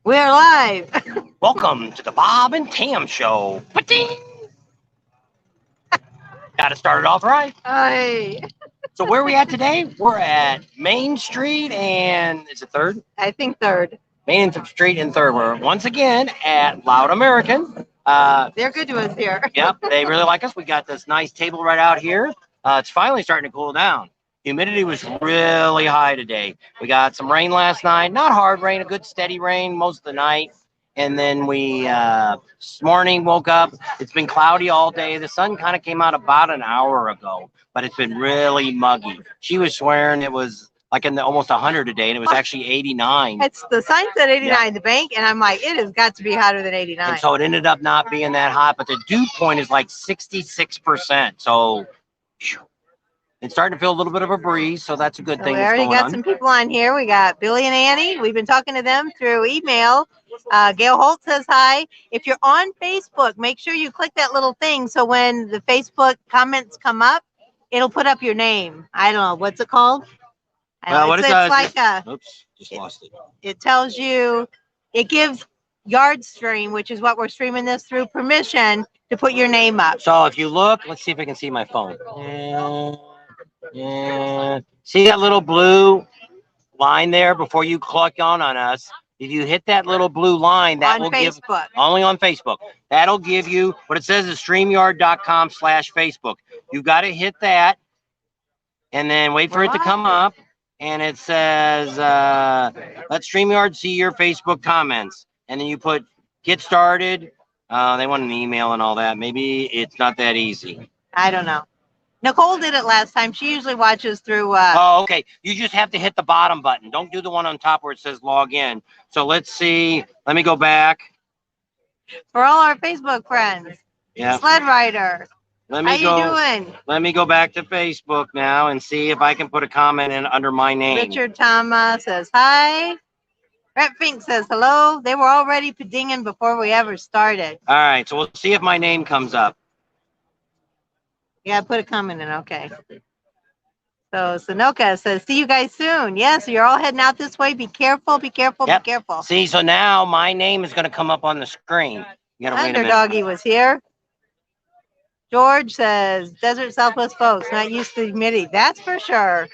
We're live. Welcome to the Bob and Tam Show. Pa-ding! Got to start it off right. Hi. So where are we at today? We're at Main Street and is it 3rd? I think 3rd. Main Street and 3rd. We're once again at Loud American. They're good to us here. Yep, they really like us. We got this nice table right out here. It's finally starting to cool down. Humidity was really high today. We got some rain last night. Not hard rain, a good steady rain most of the night. And then we, this morning, woke up. It's been cloudy all day. The sun kind of came out about an hour ago, but it's been really muggy. She was swearing it was like in the almost 100 today, and it was actually 89. It's the sign said 89, Yeah. the bank, and I'm like, it has got to be hotter than 89. And so it ended up not being that hot, but the dew point is like 66%. So it's starting to feel a little bit of a breeze, so that's a good thing. We already got some people on here. We got Billy and Annie. We've been talking to them through email. Gail Holt says hi. If you're on Facebook, make sure you click that little thing so when the Facebook comments come up, it'll put up your name. I don't know. What's it called? What it's like oops, just lost it. It tells you, it gives Yardstream, which is what we're streaming this through, permission to put your name up. So if you look, let's see if I can see my phone. See that little blue line there before you click on us? If you hit that little blue line, that will give only on Facebook. That'll give you what it says is StreamYard.com/Facebook. You've got to hit that and then wait for it to come up. And it says, let StreamYard see your Facebook comments. And then you put get started. They want an email and all that. Maybe it's not that easy. I don't know. Nicole did it last time. She usually watches through. Oh, okay. You just have to hit the bottom button. Don't do the one on top where it says log in. So let's see. Let me go back. For all our Facebook friends. Yeah. Sled Rider. How you doing? Let me go back to Facebook now and see if I can put a comment in under my name. Richard Thomas says hi. Brett Fink says hello. They were already pedinging before we ever started. All right. So we'll see if my name comes up. Yeah, put a comment in. Okay. So Sanoka says, see you guys soon. Yes, you're all heading out this way. Be careful, be careful, be careful. See, so now my name is going to come up on the screen. You gotta wait a minute. Underdoggy was here. George says, Desert Southwest folks, not used to the humidity. That's for sure.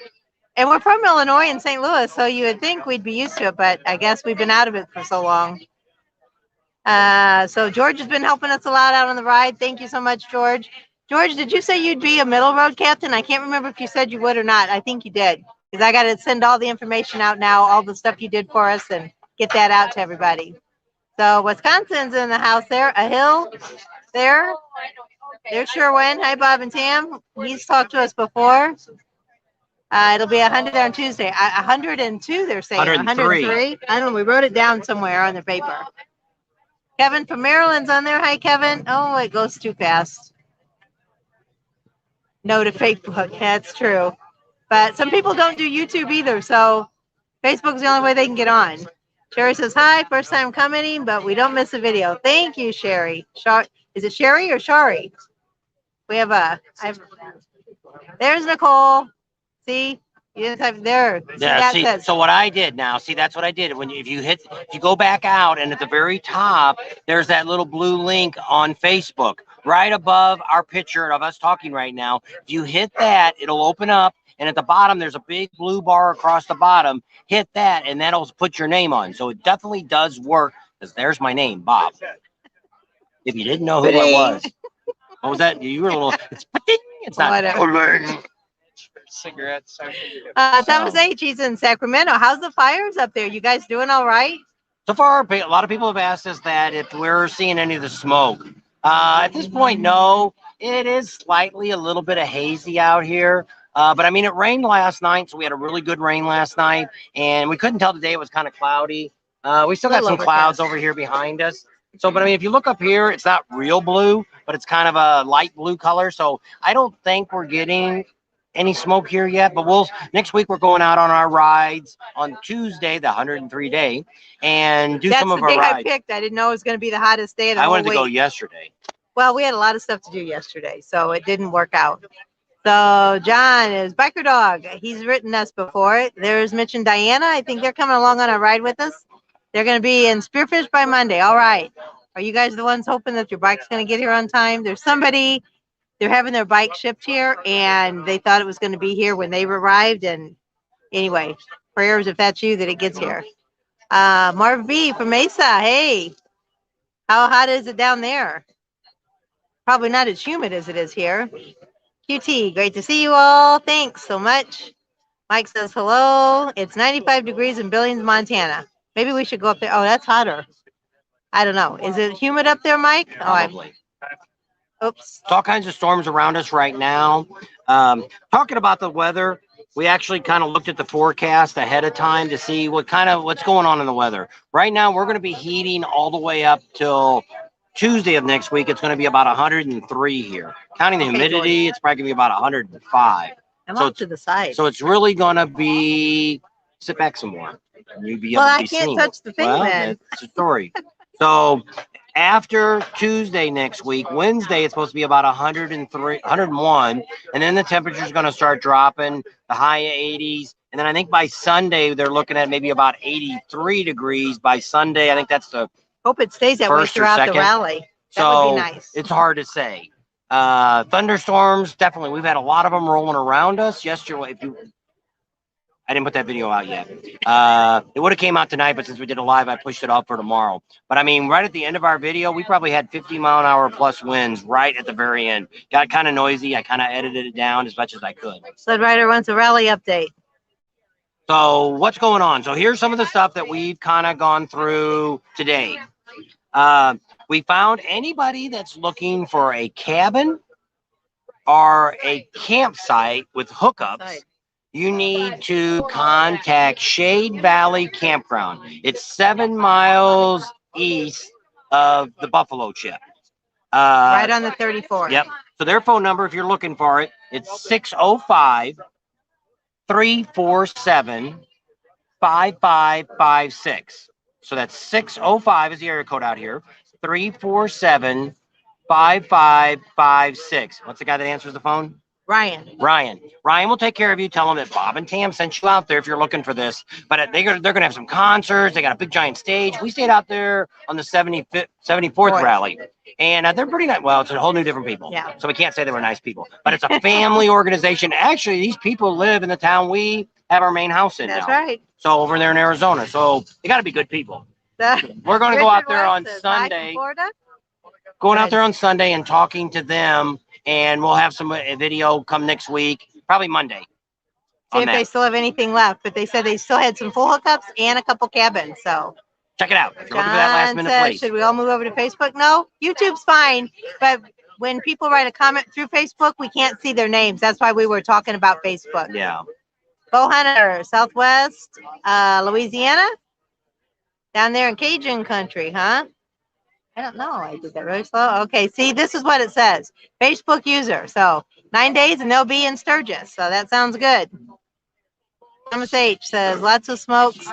And we're from Illinois and St. Louis, so you would think we'd be used to it, but I guess we've been out of it for so long. So George has been helping us a lot out on the ride. Thank you so much, George. George, did you say you'd be a middle road captain? I can't remember if you said you would or not. I think you did, because I got to send all the information out now, all the stuff you did for us, and get that out to everybody. So Wisconsin's in the house there. A hill there. There's Sherwin. Hi, Bob and Tam. He's talked to us before. It'll be 100 on Tuesday. 102, they're saying. 103. I don't know. We wrote it down somewhere on the paper. Kevin from Maryland's on there. Hi, Kevin. Oh, it goes too fast. No to Facebook. That's true. But some people don't do YouTube either, so Facebook's the only way they can get on. Sherry says, hi, first time commenting, but we don't miss a video. Thank you, Sherry. Is it Sherry or Shari? We have there's Nicole. See? You didn't type there. Yeah, so what I did now, that's what I did. If you go back out and at the very top, there's that little blue link on Facebook. Right above our picture of us talking right now. If you hit that, it'll open up, and at the bottom there's a big blue bar across the bottom. Hit that, and that'll put your name on. So it definitely does work, because there's my name, Bob. If you didn't know who I was. What was that? You were a little, it's not. Whatever. Cigarettes. Thomas H, he's in Sacramento. How's the fires up there? You guys doing all right? So far, a lot of people have asked us that if we're seeing any of the smoke. At this point, no. It is slightly a little bit of hazy out here. But I mean, it rained last night, so we had a really good rain last night. And we couldn't tell today it was kind of cloudy. We still got some clouds over here behind us. So, but I mean, if you look up here, it's not real blue, but it's kind of a light blue color. So I don't think we're getting any smoke here yet, but next week we're going out on our rides on Tuesday, the 103 day, and do some of our rides. That's the day I picked. I didn't know it was going to be the hottest day of the whole week. I wanted to go yesterday. Well, we had a lot of stuff to do yesterday, so it didn't work out. So John is Biker Dog. He's written us before. There's Mitch and Diana. I think they're coming along on a ride with us. They're going to be in Spearfish by Monday. All right. Are you guys the ones hoping that your bike's going to get here on time? There's somebody, they're having their bike shipped here, and they thought it was going to be here when they arrived. And anyway, prayers if that's you that it gets here. Marv B from Mesa. Hey, how hot is it down there? Probably not as humid as it is here. QT, great to see you all. Thanks so much. Mike says hello. It's 95 degrees in Billings, Montana. Maybe we should go up there. Oh, that's hotter. I don't know. Is it humid up there, Mike? Probably. Oops. It's all kinds of storms around us right now. Talking about the weather, we actually kind of looked at the forecast ahead of time to see what's going on in the weather. Right now, we're going to be heating all the way up till Tuesday of next week. It's going to be about 103 here. Counting the humidity, it's probably going to be about 105. I'm off to the side. So it's really going to be, sit back some more. You'll be able to be I can't seen. touch the thing then. That's the story. So after Tuesday next week, Wednesday, it's supposed to be about 103, 101. And then the temperature is going to start dropping, the high 80s. And then I think by Sunday, they're looking at maybe about 83 degrees by Sunday. I think that's the hope it stays that way first or throughout the second. rally. That So would be nice. it's hard to say. Thunderstorms, definitely. We've had a lot of them rolling around us. Yesterday, I didn't put that video out yet. It would have came out tonight, but since we did a live, I pushed it off for tomorrow. But I mean, right at the end of our video, we probably had 50-mile-an-hour plus winds right at the very end. Got kind of noisy. I kind of edited it down as much as I could. Sled Rider wants a rally update. So what's going on? So here's some of the stuff that we've kind of gone through today. We found anybody that's looking for a cabin or a campsite with hookups, you need to contact Shade Valley Campground. It's 7 miles east of the Buffalo Chip. Right on the 34. Yep. So their phone number, if you're looking for it, it's 605-347-5556. So that's 605 is the area code out here. 347-5556. What's the guy that answers the phone? Ryan. Ryan will take care of you. Tell him that Bob and Tam sent you out there if you're looking for this. But they're going to have some concerts. They got a big giant stage. We stayed out there on the 74th rally. And they're pretty nice. Well, it's a whole new different people. Yeah. So we can't say they were nice people. But it's a family organization. Actually, these people live in the town we have our main house in now. That's right. So over there in Arizona. So they got to be good people. We're going to go out there on Sunday. Going out there on Sunday and talking to them. And we'll have some video come next week, probably Monday. See if they still have anything left. But they said they still had some full hookups and a couple cabins. So check it out. If you're looking for that last minute place. Should we all move over to Facebook? No, YouTube's fine. But when people write a comment through Facebook, we can't see their names. That's why we were talking about Facebook. Yeah. Bow Hunter, Southwest, Louisiana, down there in Cajun country, huh? I don't know. I did that really slow. Okay, see, this is what it says. Facebook user. So 9 days and they'll be in Sturgis. So that sounds good. Thomas H says lots of smokes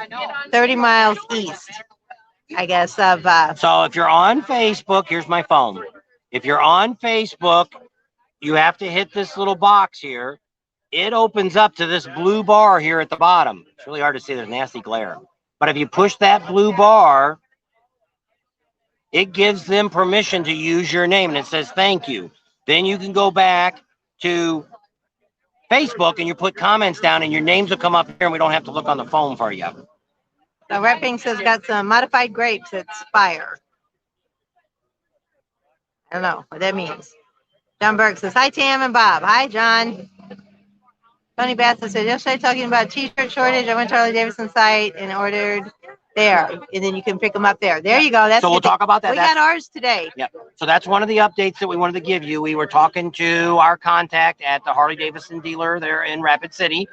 30 miles east, I guess, of So if you're on Facebook, here's my phone. If you're on Facebook, you have to hit this little box here. It opens up to this blue bar here at the bottom. It's really hard to see. There's nasty glare. But if you push that blue bar, it gives them permission to use your name, and it says thank you. Then you can go back to Facebook, and you put comments down, and your names will come up here, and we don't have to look on the phone for you. So Red Pink says got some modified grapes at Spire. I don't know what that means. John Burke says, hi, Tam and Bob. Hi, John. Tony Bassett said, yesterday talking about t-shirt shortage, I went to Harley Davidson site and ordered there, and then you can pick them up there. There you go. That's so we'll talk about that. We got ours today. Yep. So that's one of the updates that we wanted to give you. We were talking to our contact at the Harley Davidson dealer there in Rapid City,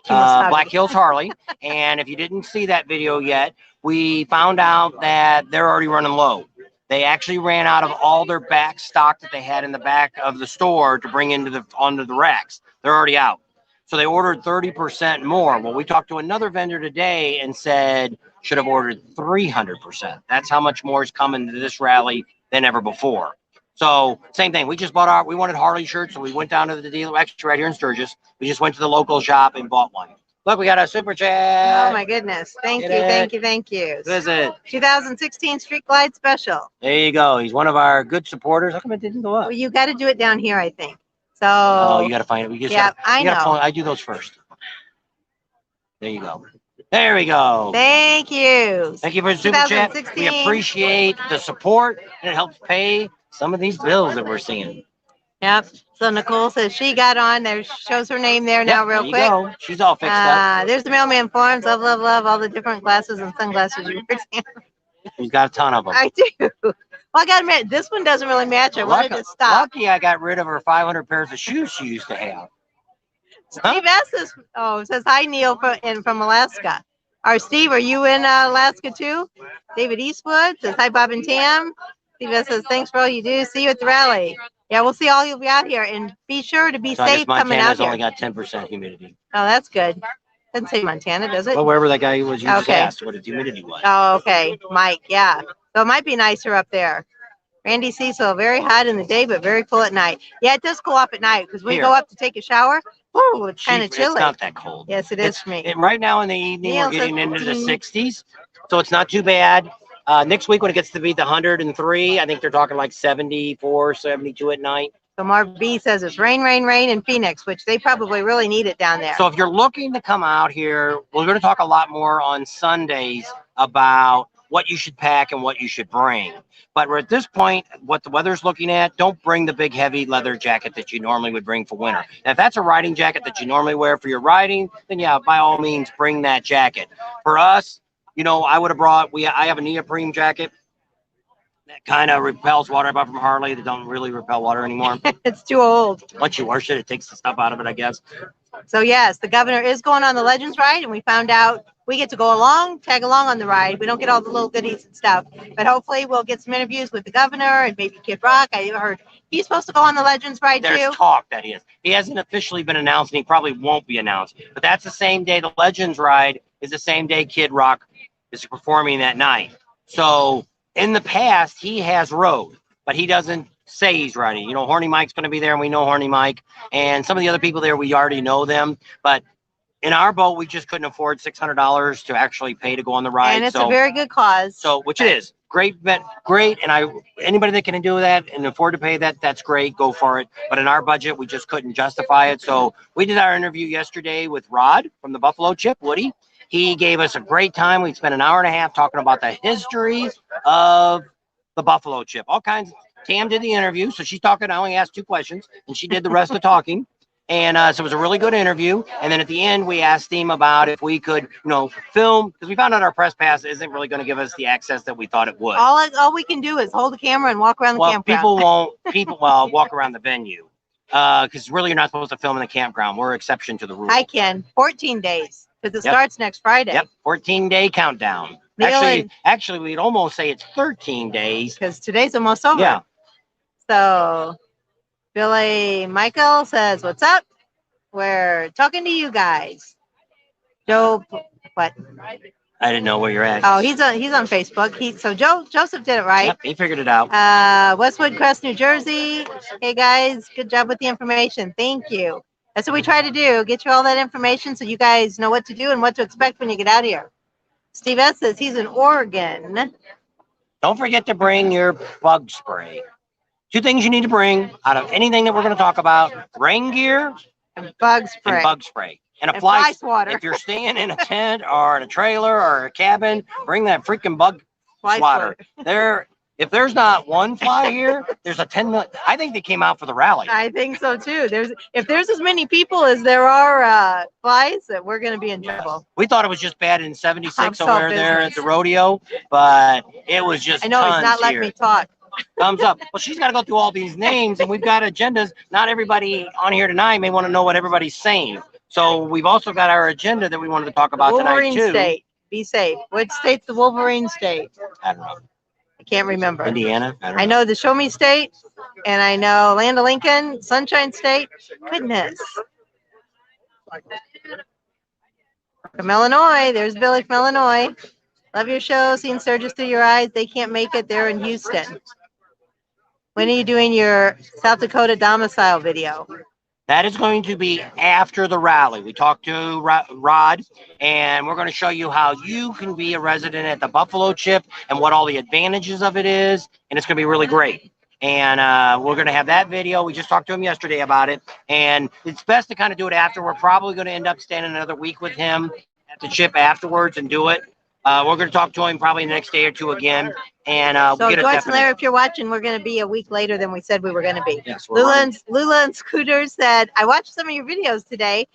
Black Hills Harley. And if you didn't see that video yet, we found out that they're already running low. They actually ran out of all their back stock that they had in the back of the store to bring onto the racks. They're already out. So they ordered 30% more. Well, we talked to another vendor today and said, should have ordered 300%. That's how much more is coming to this rally than ever before. So same thing. We just we wanted Harley shirts. So we went down to the dealer, actually right here in Sturgis. We just went to the local shop and bought one. Look, we got a super chat. Oh my goodness. Thank Get you, it? thank you, thank you. Who is it? 2016 Street Glide Special. There you go. He's one of our good supporters. How come it didn't go up? Well, you got to do it down here, I think. So. Oh, you got to find it. We just Yeah, I you gotta know. I do those first. There you go. There we go. Thank you. Thank you for the super chat. We 2016. appreciate the support, and it helps pay some of these bills that we're seeing. Yep. So Nicole says she got on. There shows her name there now, real quick. Go. She's all fixed up. There's the mailman forms. Love, love, love all the different glasses and sunglasses you're using. She's got a ton of them. I do. Well, I got to admit, this one doesn't really match. I wanted to stop. Lucky I got rid of her 500 pairs of shoes she used to have. Steve S. Says hi, Neil from Alaska. Steve, are you in Alaska too? David Eastwood says hi, Bob and Tam. Steve S. says thanks for all you do. See you at the rally. Yeah, we'll see all you'll be out here, and be sure to be safe coming out Montana's here. only got 10% humidity. Oh, that's good. Doesn't say Montana, does it? Well, wherever that guy was, you just Okay. asked what his humidity was. Oh, okay. Mike, yeah. So it might be nicer up there. Randy Cecil, very hot in the day, but very cool at night. Yeah, it does cool off at night because when you go up to take a shower, oh, it's kind of chilly. It's not that cold. Yes, it is for me. Right now in the evening, Neil we're getting says into the 60s, so it's not too bad. Next week, when it gets to be the 103, I think they're talking like 74, 72 at night. So Marv B says it's rain, rain, rain in Phoenix, which they probably really need it down there. So if you're looking to come out here, we're going to talk a lot more on Sundays about what you should pack and what you should bring. But we're at this point, what the weather's looking at, don't bring the big heavy leather jacket that you normally would bring for winter. Now, if that's a riding jacket that you normally wear for your riding, then yeah, by all means, bring that jacket. For us, you know, I would have brought, I have a neoprene jacket that kind of repels water. I bought from Harley that don't really repel water anymore. It's too old. Once you wash it, it takes the stuff out of it, I guess. So yes, the governor is going on the Legends ride, and we found out we get to go along, tag along on the ride. We don't get all the little goodies and stuff, but hopefully we'll get some interviews with the governor and maybe Kid Rock. I heard he's supposed to go on the Legends ride too. There's talk that he is. He hasn't officially been announced, and he probably won't be announced. But that's the same day the Legends ride is the same day Kid Rock is performing that night. So in the past, he has rode, but he doesn't say he's riding. You know, Horny Mike's going to be there, and we know Horny Mike. And some of the other people there, we already know them. But in our boat, we just couldn't afford $600 to actually pay to go on the ride. And it's a very good cause. So, which it is. Great, great. And anybody that can do that and afford to pay that, that's great. Go for it. But in our budget, we just couldn't justify it. So we did our interview yesterday with Rod from the Buffalo Chip, Woody. He gave us a great time. We spent an hour and a half talking about the history of the Buffalo Chip, all kinds. Tam did the interview, so she's talking. I only asked 2 questions, and she did the rest of the talking. And so it was a really good interview. And then at the end, we asked him about if we could, you know, film, because we found out our press pass isn't really going to give us the access that we thought it would. All we can do is hold the camera and walk around the campground. People walk around the venue, because really you're not supposed to film in the campground. We're exception to the rule. I can. 14 days, because it starts next Friday. Yep, 14-day countdown. Actually, we'd almost say it's 13 days. Because today's almost over. Yeah. So Billy Michael says, what's up? We're talking to you guys. Joe, what? I didn't know where you're at. Oh, he's on Facebook. Joseph did it right. Yep, he figured it out. Westwood Crest, New Jersey. Hey guys, good job with the information. Thank you. That's what we try to do. Get you all that information so you guys know what to do and what to expect when you get out here. Steve S says he's in Oregon. Don't forget to bring your bug spray. 2 things you need to bring out of anything that we're going to talk about: rain gear and bug spray. And a fly swatter. If you're staying in a tent or in a trailer or a cabin, bring that freaking bug swatter. If there's not one fly here, there's a 10 million. I think they came out for the rally. I think so too. If there's as many people as there are flies, that we're going to be in trouble. We thought it was just bad in '76 over there at the rodeo, but it was just. I know he's not letting me talk. Thumbs up. Well, she's got to go through all these names, and we've got agendas. Not everybody on here tonight may want to know what everybody's saying. So we've also got our agenda that we wanted to talk about Wolverine tonight too. State. Be safe. What state's the Wolverine State? I don't know. I can't remember. Indiana. I know the Show Me State, and I know Land of Lincoln, Sunshine State. Goodness. From Illinois. There's Billy from Illinois. Love your show. Seeing Sturgis through your eyes. They can't make it. They're in Houston. When are you doing your South Dakota domicile video? That is going to be after the rally. We talked to Rod, and we're going to show you how you can be a resident at the Buffalo Chip and what all the advantages of it is, and it's going to be really great. And we're going to have that video. We just talked to him yesterday about it, and it's best to kind of do it after. We're probably going to end up staying another week with him at the chip afterwards and do it. We're going to talk to him probably the next day or two again. And so we'll get Joyce and Larry, if you're watching, we're going to be a week later than we said we were going to be. Yes, Lula and Scooter said, I watched some of your videos today.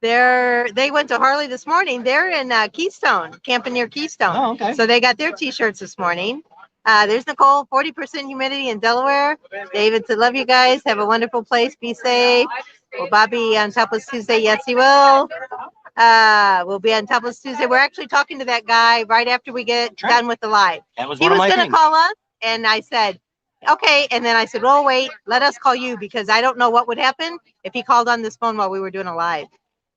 They went to Harley this morning. They're in Keystone, camping near Keystone. Oh, okay. So they got their T-shirts this morning. There's Nicole, 40% humidity in Delaware. David said, love you guys. Have a wonderful place. Be safe. Will Bobby on Topless Tuesday? Yes, he will. We'll be on Topless Tuesday. We're actually talking to that guy right after we get done with the live. That was he was going to call us, and I said, okay. And then I said, well, wait, let us call you, because I don't know what would happen if he called on this phone while we were doing a live.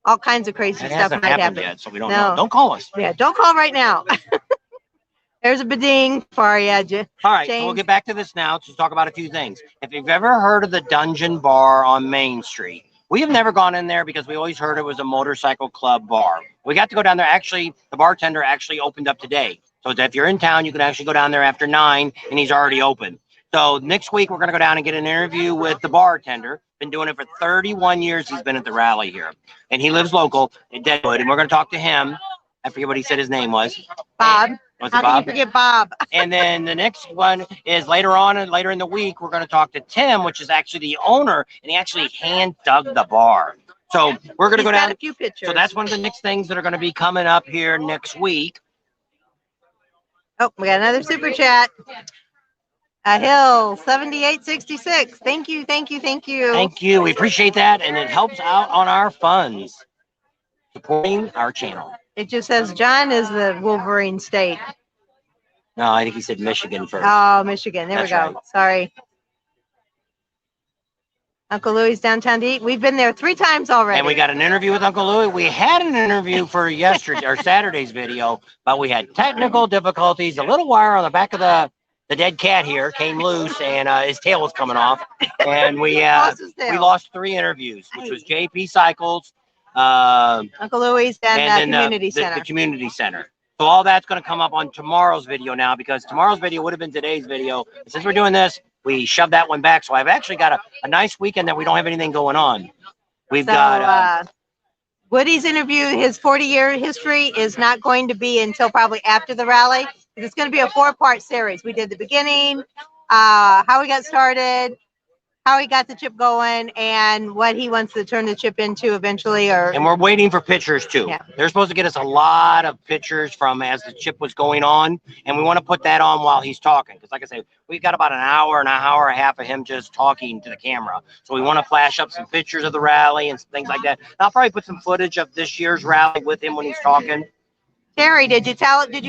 All kinds of crazy stuff might happen. Yet, so we don't know. Don't call us. Yeah, don't call right now. There's a bidding for you. All right, so we'll get back to this now to talk about a few things. If you've ever heard of the Dungeon Bar on Main Street, we have never gone in there because we always heard it was a motorcycle club bar. We got to go down there. Actually, the bartender actually opened up today. So if you're in town, you can actually go down there after 9, and he's already open. So next week, we're going to go down and get an interview with the bartender. Been doing it for 31 years. He's been at the rally here. And he lives local in Deadwood. And we're going to talk to him. I forget what he said his name was. Bob. Was How it Bob? can you forget Bob? And then the next one is later on and later in the week, we're going to talk to Tim, which is actually the owner, and he actually hand dug the bar. So we're going to go down. A few pictures. So that's one of the next things that are going to be coming up here next week. Oh, we got another super chat. A Hill 7866. Thank you, thank you, thank you. Thank you. We appreciate that, and it helps out on our funds, supporting our channel. It just says John is the Wolverine state. No, I think he said Michigan first. Oh, Michigan. There That's we go. right. Sorry. Uncle Louie's downtown to eat. We've been there 3 times already. And we got an interview with Uncle Louie. We had an interview for yesterday or Saturday's video, but we had technical difficulties. A little wire on the back of the dead cat here came loose, and his tail was coming off. And we lost 3 interviews, which was JP Cycles, Uncle Louie's and Community Center. The Community Center. So all that's going to come up on tomorrow's video now, because tomorrow's video would have been today's video. And since we're doing this, we shoved that one back. So I've actually got a nice weekend that we don't have anything going on. We've got Woody's interview. His 40-year history is not going to be until probably after the rally. It's going to be a 4-part series. We did the beginning, how we got started, how he got the chip going, and what he wants to turn the chip into eventually. And we're waiting for pictures too. Yeah. They're supposed to get us a lot of pictures from as the chip was going on, and we want to put that on while he's talking. Because like I said, we've got about an hour and a half of him just talking to the camera. So we want to flash up some pictures of the rally and things like that. And I'll probably put some footage of this year's rally with him when he's talking. Terry, did you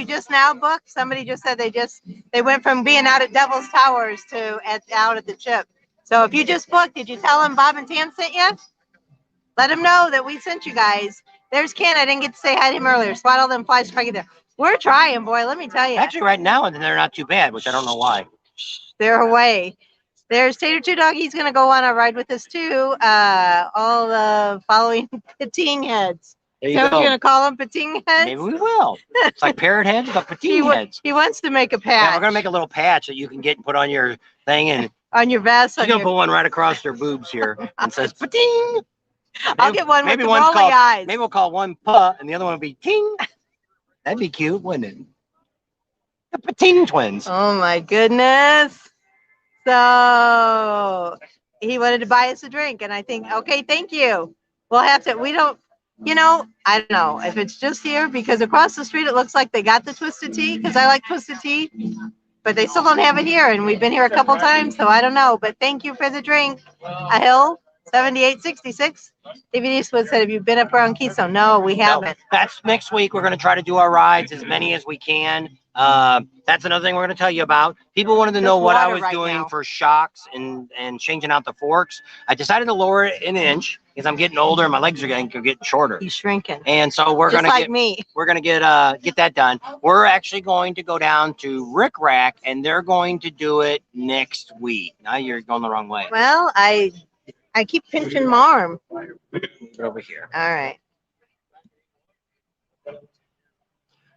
just now book? Somebody just said they went from being out at Devil's Towers to out at the chip. So if you just booked, did you tell them Bob and Tam sent you? Let them know that we sent you guys. There's Ken. I didn't get to say hi to him earlier. Spot all them flies trying to get there. We're trying, boy. Let me tell you. Actually, right now, they're not too bad, which I don't know why. They're away. There's Tater Two Dog. He's going to go on a ride with us too. All the following pating heads. So you're going to call them pating heads? Maybe we will. It's like parrot heads, but pating heads. He wants to make a patch. Yeah, we're going to make a little patch that you can get and put on your thing, and on your vest. She's going to put one right across their boobs here and says pating. I'll get one with the rolly eyes. Maybe we'll call one pa and the other one will be ting. That'd be cute, wouldn't it? The pating twins. Oh my goodness. So he wanted to buy us a drink, and I think, okay, thank you. We'll have to, we don't, I don't know if it's just here, because across the street it looks like they got the Twisted Tea, because I like Twisted Tea, but they still don't have it here, and we've been here a couple times, so I don't know. But thank you for the drink. A Hill 7866. David Eastwood said, have you been up around Keystone? No, we haven't. No, that's next week. We're going to try to do our rides, as many as we can. That's another thing we're going to tell you about. People wanted to know what I was doing for shocks and changing out the forks. I decided to lower it an inch because I'm getting older and my legs are getting shorter. He's shrinking. And so we're going to get that done. We're actually going to go down to Rick Rack, and they're going to do it next week. Now you're going the wrong way. Well, I keep pinching my arm. Over here. All right.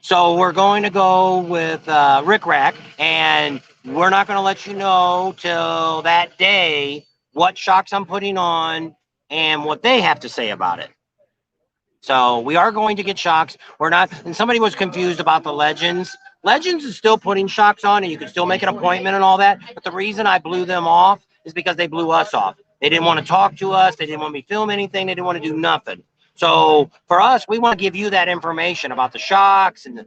So we're going to go with Rick Rack, and we're not going to let you know till that day what shocks I'm putting on and what they have to say about it. So we are going to get shocks. We're not, and somebody was confused about the Legends. Legends is still putting shocks on, and you can still make an appointment and all that. But the reason I blew them off is because they blew us off. They didn't want to talk to us. They didn't want me to film anything. They didn't want to do nothing. So for us, we want to give you that information about the shocks and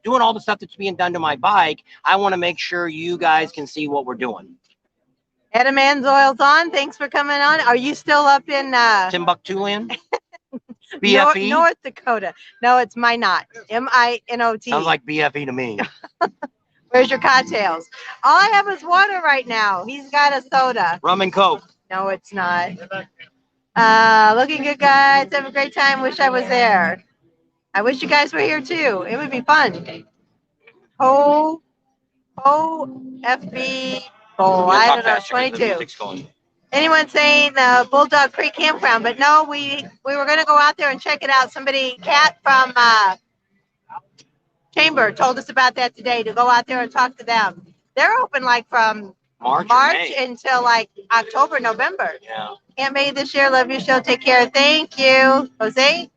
doing all the stuff that's being done to my bike. I want to make sure you guys can see what we're doing. Adam Oil's on. Thanks for coming on. Are you still up in Timbuktu land? BFE? North Dakota? No, it's Minot. Minot. Sounds like BFE to me. Where's your cocktails? All I have is water right now. He's got a soda. Rum and Coke. No, it's not. Looking good, guys. Have a great time. Wish I was there. I wish you guys were here too. It would be fun. FB. Oh, I don't know. 22. Anyone saying Bulldog Creek Campground? But no, we were going to go out there and check it out. Kat from Chamber told us about that today, to go out there and talk to them. They're open like from March until like October, November. Yeah. Can't make it this year. Love your show. Take care. Thank you, Jose.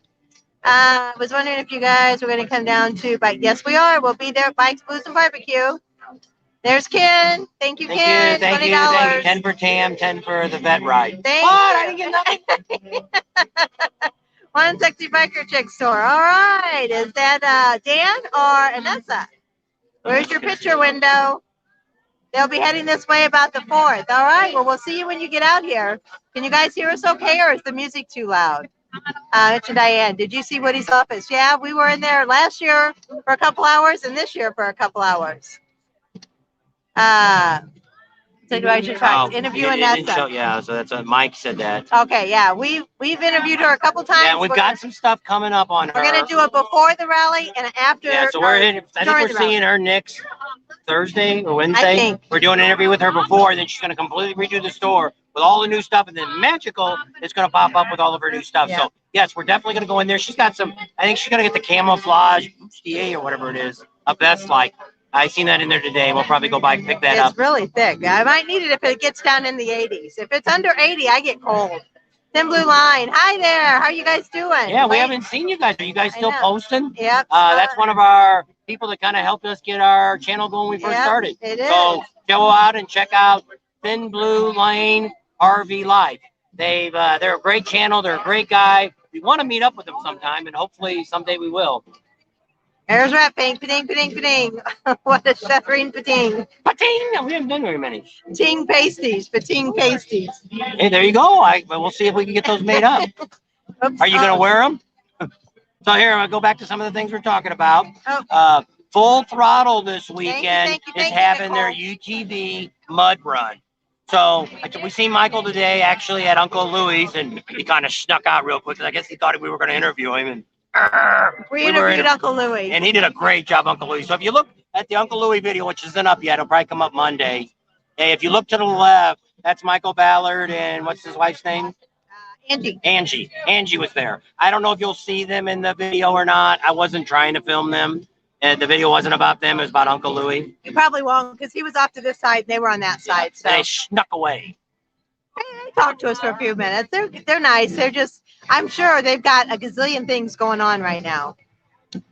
I was wondering if you guys were going to come down to Bike. Yes, we are. We'll be there at Bikes, Booze, and Barbecue. There's Ken. Thank you, Ken. Thank you. $20. 10 for Tam, 10 for the vet ride. Thank what? you. I didn't get nothing. One Sexy Biker Chick store. All right. Is that Dan or Anessa? Where's your picture window? They'll be heading this way about the 4th. All right. Well, we'll see you when you get out here. Can you guys hear us okay, or is the music too loud? It's Diane. Did you see Woody's office? Yeah, we were in there last year for a couple hours and this year for a couple hours. Interviewing Nessa. Yeah, so that's Mike said that. Okay, yeah, we've interviewed her a couple times. Yeah, we've got some stuff coming up on her. We're gonna do it before the rally and after. Yeah, so I think we're seeing her next Thursday or Wednesday. We're doing an interview with her before, and then she's gonna completely redo the store with all the new stuff, and then Magical is gonna pop up with all of her new stuff. Yeah. So yes, we're definitely gonna go in there. She's got some. I think she's gonna get the camouflage bustier or whatever it is. A vest like. I seen that in there today. We'll probably go by and pick that up. It's really thick. I might need it if it gets down in the 80s. If it's under 80, I get cold. Thin Blue Line. Hi there. How are you guys doing? Yeah, we haven't seen you guys. Are you guys still posting? Yep. That's one of our people that kind of helped us get our channel going when we first started. It is. So go out and check out Thin Blue Line RV Life. They're a great channel. They're a great guy. We want to meet up with them sometime, and hopefully someday we will. There's Rat Pink. Pating, pating, pating. What a shuddering pating. Pating! We haven't done very many. Pating pasties. Pating pasties. Hey, there you go. We'll see if we can get those made up. Oops, are you going to wear them? So here, I'll go back to some of the things we're talking about. Full Throttle this weekend is having their UTV mud run. So we seen Michael today actually at Uncle Louis, and he kind of snuck out real quick. I guess he thought we were going to interview him. And we interviewed Uncle Louis. And he did a great job, Uncle Louis. So if you look at the Uncle Louis video, which isn't up yet, it'll probably come up Monday. Hey, if you look to the left, that's Michael Ballard and what's his wife's name? Angie. Angie was there. I don't know if you'll see them in the video or not. I wasn't trying to film them. And the video wasn't about them. It was about Uncle Louis. You probably won't, because he was off to this side and they were on that side. So they snuck away. They talked to us for a few minutes. They're nice. They're just, I'm sure they've got a gazillion things going on right now. If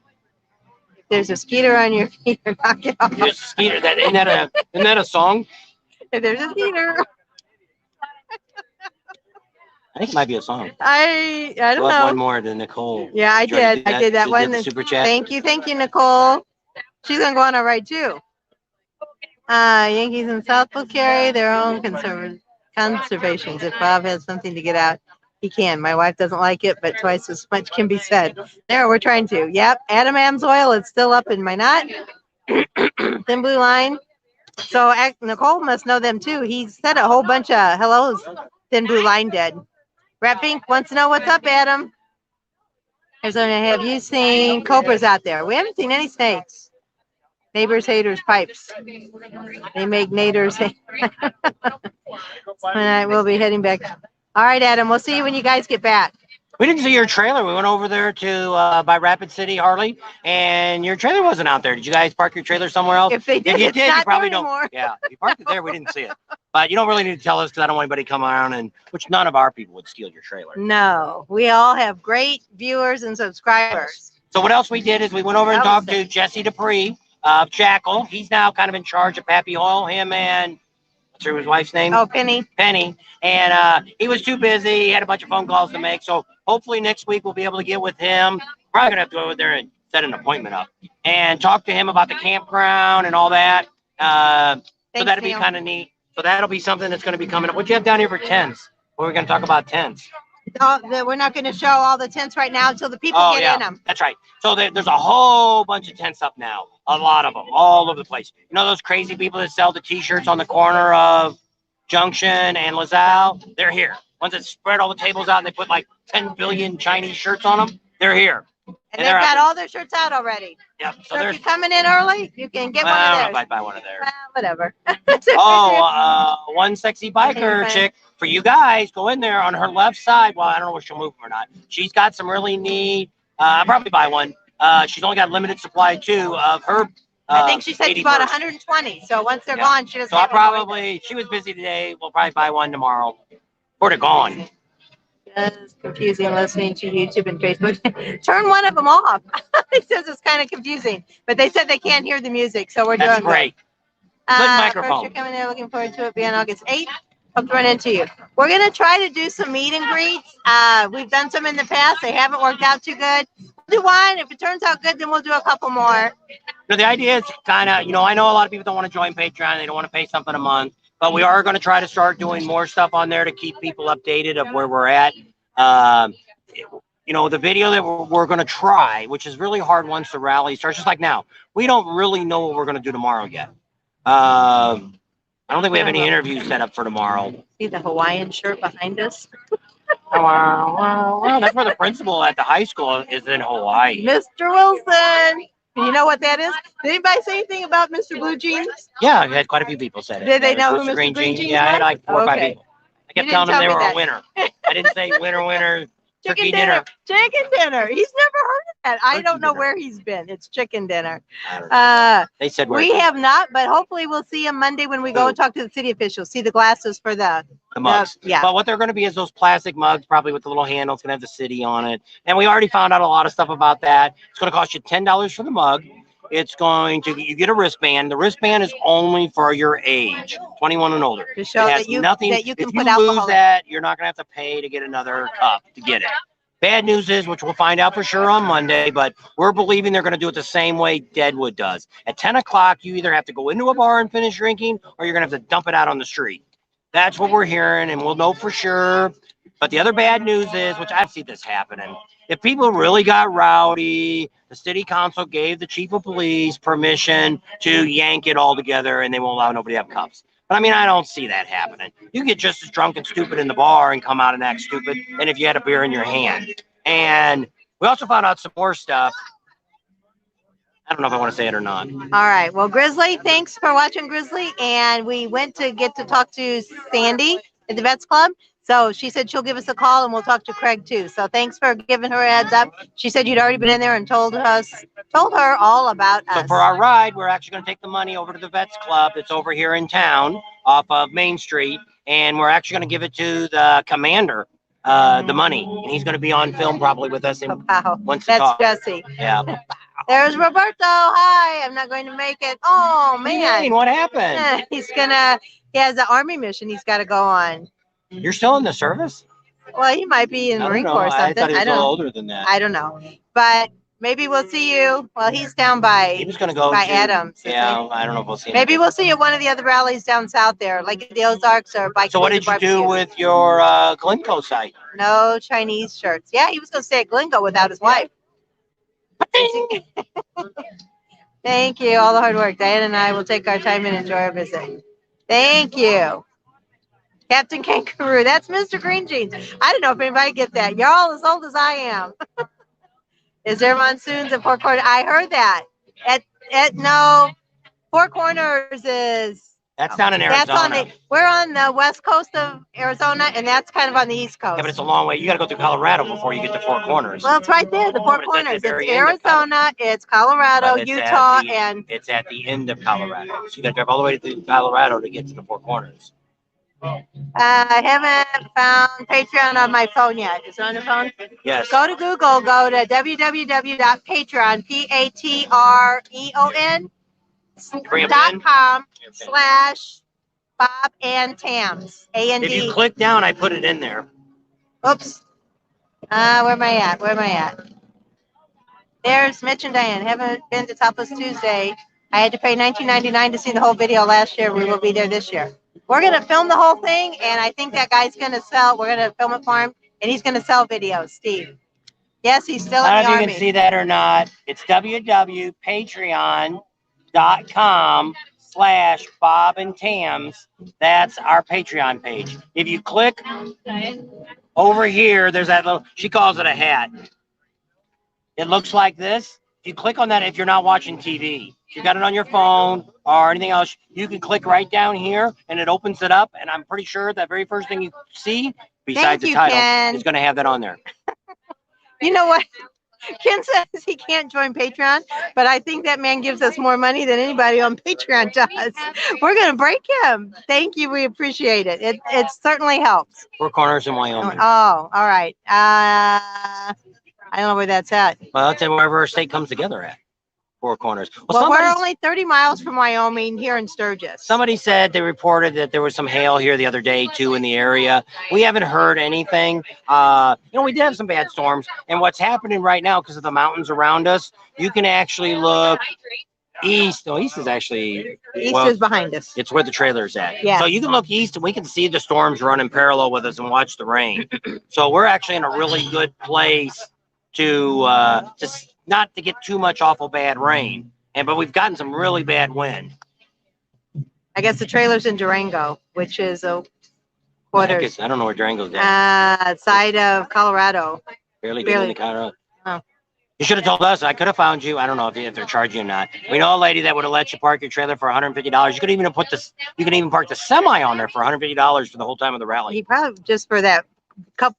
there's a skeeter on your feet, knock it off. There's a skeeter. Isn't that a song? If there's a skeeter. I think it might be a song. I don't know. One more to Nicole. Yeah, I did. I did that one. Super chat. Thank you, Nicole. She's gonna go on a ride too. Yankees and South will carry their own conservations. If Bob has something to get out, he can. My wife doesn't like it, but twice as much can be said. There, we're trying to. Yep, Adam Am's oil is still up in my knot. Thin Blue Line. So Nicole must know them too. He said a whole bunch of hellos. Thin Blue Line did. Rat Pink wants to know what's up, Adam. Have you seen cobras out there? We haven't seen any snakes. Neighbors, haters, pipes. They make naders. All right, we'll be heading back. All right, Adam. We'll see you when you guys get back. We didn't see your trailer. We went over there to by Rapid City, Harley, and your trailer wasn't out there. Did you guys park your trailer somewhere else? If they did, If you it's did, you not probably there don't. anymore. Yeah, if you parked it there, we didn't see it. But you don't really need to tell us because I don't want anybody to come around and which none of our people would steal your trailer. No, we all have great viewers and subscribers. So what else we did is we went over and That was talked to Jesse Dupree of Jackal. He's now kind of in charge of Pappy Oil. Him and what's his wife's name? Oh, Penny. Penny. And he was too busy. He had a bunch of phone calls to make. So hopefully next week we'll be able to get with him. Probably gonna have to go over there and set an appointment up and talk to him about the campground and all that. So that'd be kind of neat. So that'll be something that's going to be coming up. What do you have down here for tents? What are we going to talk about tents? We're not going to show all the tents right now until the people get in them. That's right. So there's a whole bunch of tents up now. A lot of them all over the place. You know those crazy people that sell the T-shirts on the corner of Junction and LaSalle? They're here. Ones that spread all the tables out and they put like 10 billion Chinese shirts on them. They're here. And they've got all their shirts out already. Yep. So if you're coming in early, you can get one of I theirs. don't know if I'd buy one of theirs. Whatever. One sexy biker chick for you guys. Go in there on her left side. Well, I don't know if she'll move them or not. She's got some really neat. I'll probably buy one. She's only got limited supply too of her. I think she said she bought 120. So once they're gone, she doesn't. So I'll probably. She was busy today. We'll probably buy one tomorrow. Or they're gone. It's confusing listening to YouTube and Facebook. Turn one of them off. It says it's kind of confusing, but they said they can't hear the music, so we're doing great. Good microphone. First, you're coming there. Looking forward to it being August 8th. Hope to run into you. We're gonna try to do some meet and greets. We've done some in the past. They haven't worked out too good. We'll do one. If it turns out good, then we'll do a couple more. So the idea is kind of, I know a lot of people don't want to join Patreon. They don't want to pay something a month. But we are going to try to start doing more stuff on there to keep people updated of where we're at. The video that we're going to try, which is really hard once the rally starts, just like now. We don't really know what we're going to do tomorrow yet. I don't think we have any interviews set up for tomorrow. See the Hawaiian shirt behind us? Wow. That's where the principal at the high school is in Hawaii. Mr. Wilson. You know what that is? Did anybody say anything about Mr. Blue Jeans? Yeah, I had quite a few people said it. Did they know who Mr. Green Jeans was? Yeah, I had like 4 or 5 people. I kept telling them they were a winner. I didn't say winner, turkey dinner. Chicken dinner. He's never heard of that. I don't know where he's been. It's chicken dinner. They said we have not, but hopefully we'll see him Monday when we go and talk to the city officials. See the glasses for the mugs. Yeah. But what they're going to be is those plastic mugs, probably with the little handle. It's going to have the city on it. And we already found out a lot of stuff about that. It's going to cost you $10 for the mug. It's going to, you get a wristband. The wristband is only for your age, 21 and older. To show that you can if put you alcohol lose that, you're not going to have to pay to get another cup to get it. Bad news is, which we'll find out for sure on Monday, but we're believing they're going to do it the same way Deadwood does. At 10 o'clock, you either have to go into a bar and finish drinking, or you're going to have to dump it out on the street. That's what we're hearing, and we'll know for sure. But the other bad news is, which I see this happening, if people really got rowdy, the city council gave the chief of police permission to yank it all together, and they won't allow nobody to have cups. But I mean, I don't see that happening. You get just as drunk and stupid in the bar and come out and act stupid, and if you had a beer in your hand. And we also found out some more stuff. I don't know if I want to say it or not. All right. Well, Grizzly, thanks for watching, Grizzly. And we went to get to talk to Sandy at the Vets Club. So she said she'll give us a call and we'll talk to Craig too. So thanks for giving her a heads up. She said you'd already been in there and told her all about us. So for our ride, we're actually going to take the money over to the Vets Club that's over here in town off of Main Street. And we're actually going to give it to the commander, the money. And he's going to be on film probably with us. Once that's Jesse. Yeah. There's Roberto. Hi. I'm not going to make it. Oh, man. What happened? He has an army mission he's got to go on. You're still in the service? Well, he might be in the Marine Corps or something. I thought he was a little older than that. I don't know. But maybe we'll see you. Well, he's down by he was going to go by Adams. Yeah, I don't know if we'll see him. Maybe we'll see you at one of the other rallies down south there, like at the Ozarks or by. So what did you do with your Glencoe site? No Chinese shirts. Yeah, he was going to stay at Glencoe without his wife. Thank you. All the hard work. Diane and I will take our time and enjoy our visit. Thank you. Captain Kangaroo. That's Mr. Green Jeans. I don't know if anybody get that. You're all as old as I am. Is there monsoons at Four Corners? I heard that. No, Four Corners is That's down in That's on Arizona. we're on the west coast of Arizona, and that's kind of on the east coast. Yeah, but it's a long way. You got to go through Colorado before you get to Four Corners. Well, it's right there, the Four But it's at the Corners. It's very end of Arizona, it's Colorado, But it's Utah, at the, and it's at the end of Colorado. So you got to drive all the way to Colorado to get to the Four Corners. I haven't found Patreon on my phone yet. Is it on the phone? Yes. Go to Google, go to www.patreon, patreon.com/Bob and Tams. A-N-D. If you click down, I put it in there. Oops. Where am I at? Where am I at? There's Mitch and Diane. Haven't been to Topless Tuesday. I had to pay $19.99 to see the whole video last year. We will be there this year. We're going to film the whole thing, and I think that guy's going to sell. We're going to film it for him, and he's going to sell videos, Steve. Yes, he's still in the I don't know if Army. you can see that or not. It's www.patreon.com/Bob and Tams. That's our Patreon page. If you click over here, there's that little, she calls it a hat. It looks like this. If you click on that, if you're not watching TV, if you got it on your phone or anything else, you can click right down here and it opens it up. And I'm pretty sure that very first thing you see, besides the title, Ken. is going to have that on there. You know what? Ken says he can't join Patreon, but I think that man gives us more money than anybody on Patreon does. We're going to break him. Thank you. We appreciate it. It certainly helps. Four Corners in Wyoming. Oh, all right. I don't know where that's at. Well, that's wherever our state comes together at. Four Corners. Well, we're only 30 miles from Wyoming here in Sturgis. Somebody said they reported that there was some hail here the other day too in the area. We haven't heard anything. We did have some bad storms, and what's happening right now because of the mountains around us, you can actually look east. No, east is actually is behind us. It's where the trailer's at. Yeah. So you can look east, and we can see the storms running parallel with us and watch the rain. So we're actually in a really good place to not to get too much awful bad rain, but we've gotten some really bad wind. I guess the trailer's in Durango, which is a quarter. I don't know where Durango's at. Side of Colorado. Barely in Colorado. Oh. You should have told us. I could have found you. I don't know if they're charging you or not. We know a lady that would have let you park your trailer for $150. You could even put this. You can even park the semi on there for $150 for the whole time of the rally. He probably just for that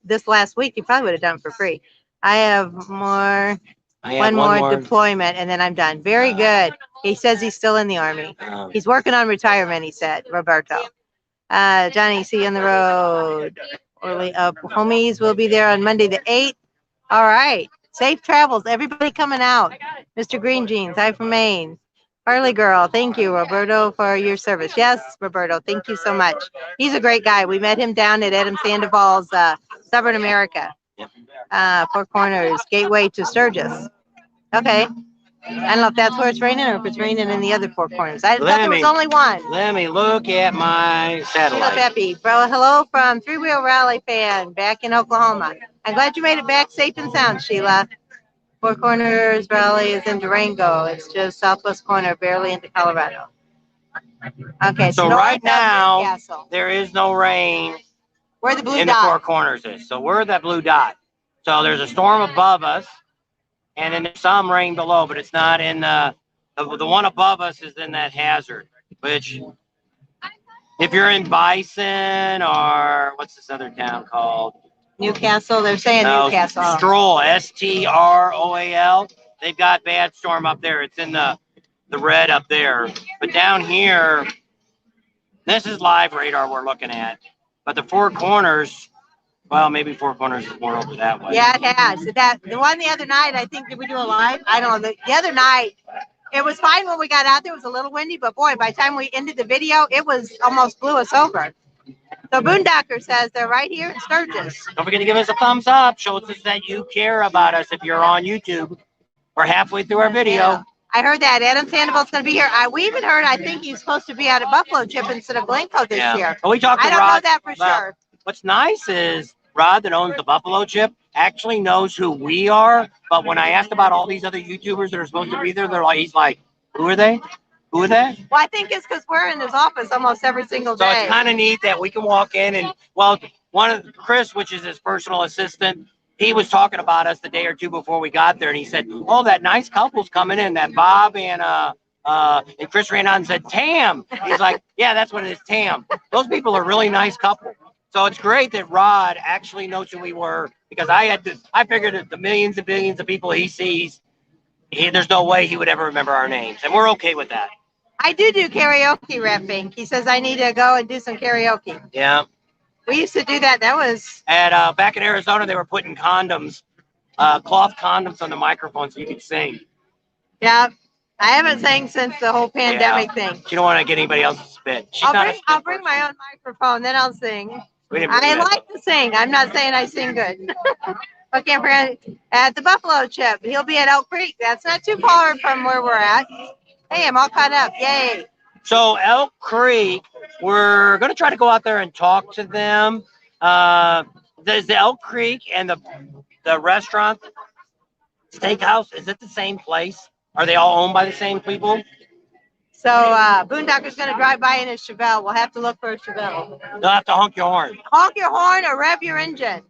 this last week. He probably would have done it for free. I have more. One more deployment, and then I'm done. Very good. He says he's still in the Army. He's working on retirement, he said, Roberto. Johnny, see you on the road. Homies will be there on Monday the 8th. All right. Safe travels. Everybody coming out. Mr. Green Jeans, hi from Maine. Farley Girl, thank you, Roberto, for your service. Yes, Roberto, thank you so much. He's a great guy. We met him down at Adam Sandoval's Stubborn America. Four Corners, gateway to Sturgis. Okay. I don't know if that's where it's raining or if it's raining in the other Four Corners. I thought there was only one. Let me look at my satellite. Sheila Pepe, bro, hello from Three Wheel Rally fan back in Oklahoma. I'm glad you made it back safe and sound, Sheila. Four Corners Rally is in Durango. It's just southwest corner, barely into Colorado. Okay. So right now, there is no rain. Where the blue in dot. The Four Corners is. So we're that blue dot. So there's a storm above us, and then there's some rain below, but it's not in the one above us is in that hazard, which if you're in Bison or what's this other town called? Newcastle. They're saying Newcastle. Stroll, Stroal. They've got bad storm up there. It's in the red up there. But down here, this is live radar we're looking at. But the Four Corners, well, maybe Four Corners is more over that way. Yeah, it has. The one the other night, I think, did we do a live? I don't know. The other night, it was fine when we got out there. It was a little windy, but boy, by the time we ended the video, it was almost blew us over. So Boondocker says they're right here in Sturgis. Don't forget to give us a thumbs up. Shows us that you care about us if you're on YouTube. We're halfway through our video. Yeah. I heard that Adam Sandoval's going to be here. We even heard, I think he's supposed to be out at Buffalo Chip instead of Glencoe this year. Well, we talked to I don't Rod know that for sure. What's nice is Rod, that owns the Buffalo Chip, actually knows who we are. But when I asked about all these other YouTubers that are supposed to be there, he's like, who are they? Who are they? Well, I think it's because we're in his office almost every single day. So it's kind of neat that we can walk in and, well, Chris, which is his personal assistant, he was talking about us the day or two before we got there, and he said, oh, that nice couple's coming in, that Bob and And Chris ran out and said, Tam. He's like, yeah, that's what it is, Tam. Those people are a really nice couple. So it's great that Rod actually knows who we were, because I figured that the millions and billions of people he sees, there's no way he would ever remember our names. And we're okay with that. I do karaoke rapping. He says I need to go and do some karaoke. Yeah. We used to do that. That was at back in Arizona. They were putting condoms, cloth condoms on the microphone so you could sing. Yeah. I haven't sang since the whole pandemic thing. She don't want to get anybody else to spit. I'll bring my own microphone, then I'll sing. I like to sing. I'm not saying I sing good. Okay, we're at the Buffalo Chip. He'll be at Elk Creek. That's not too far from where we're at. Hey, I'm all caught up. Yay. So Elk Creek, we're going to try to go out there and talk to them. There's the Elk Creek and the restaurant, steakhouse. Is it the same place? Are they all owned by the same people? So Boondocker's going to drive by in a Chevelle. We'll have to look for a Chevelle. You'll have to honk your horn. Honk your horn or rev your engine.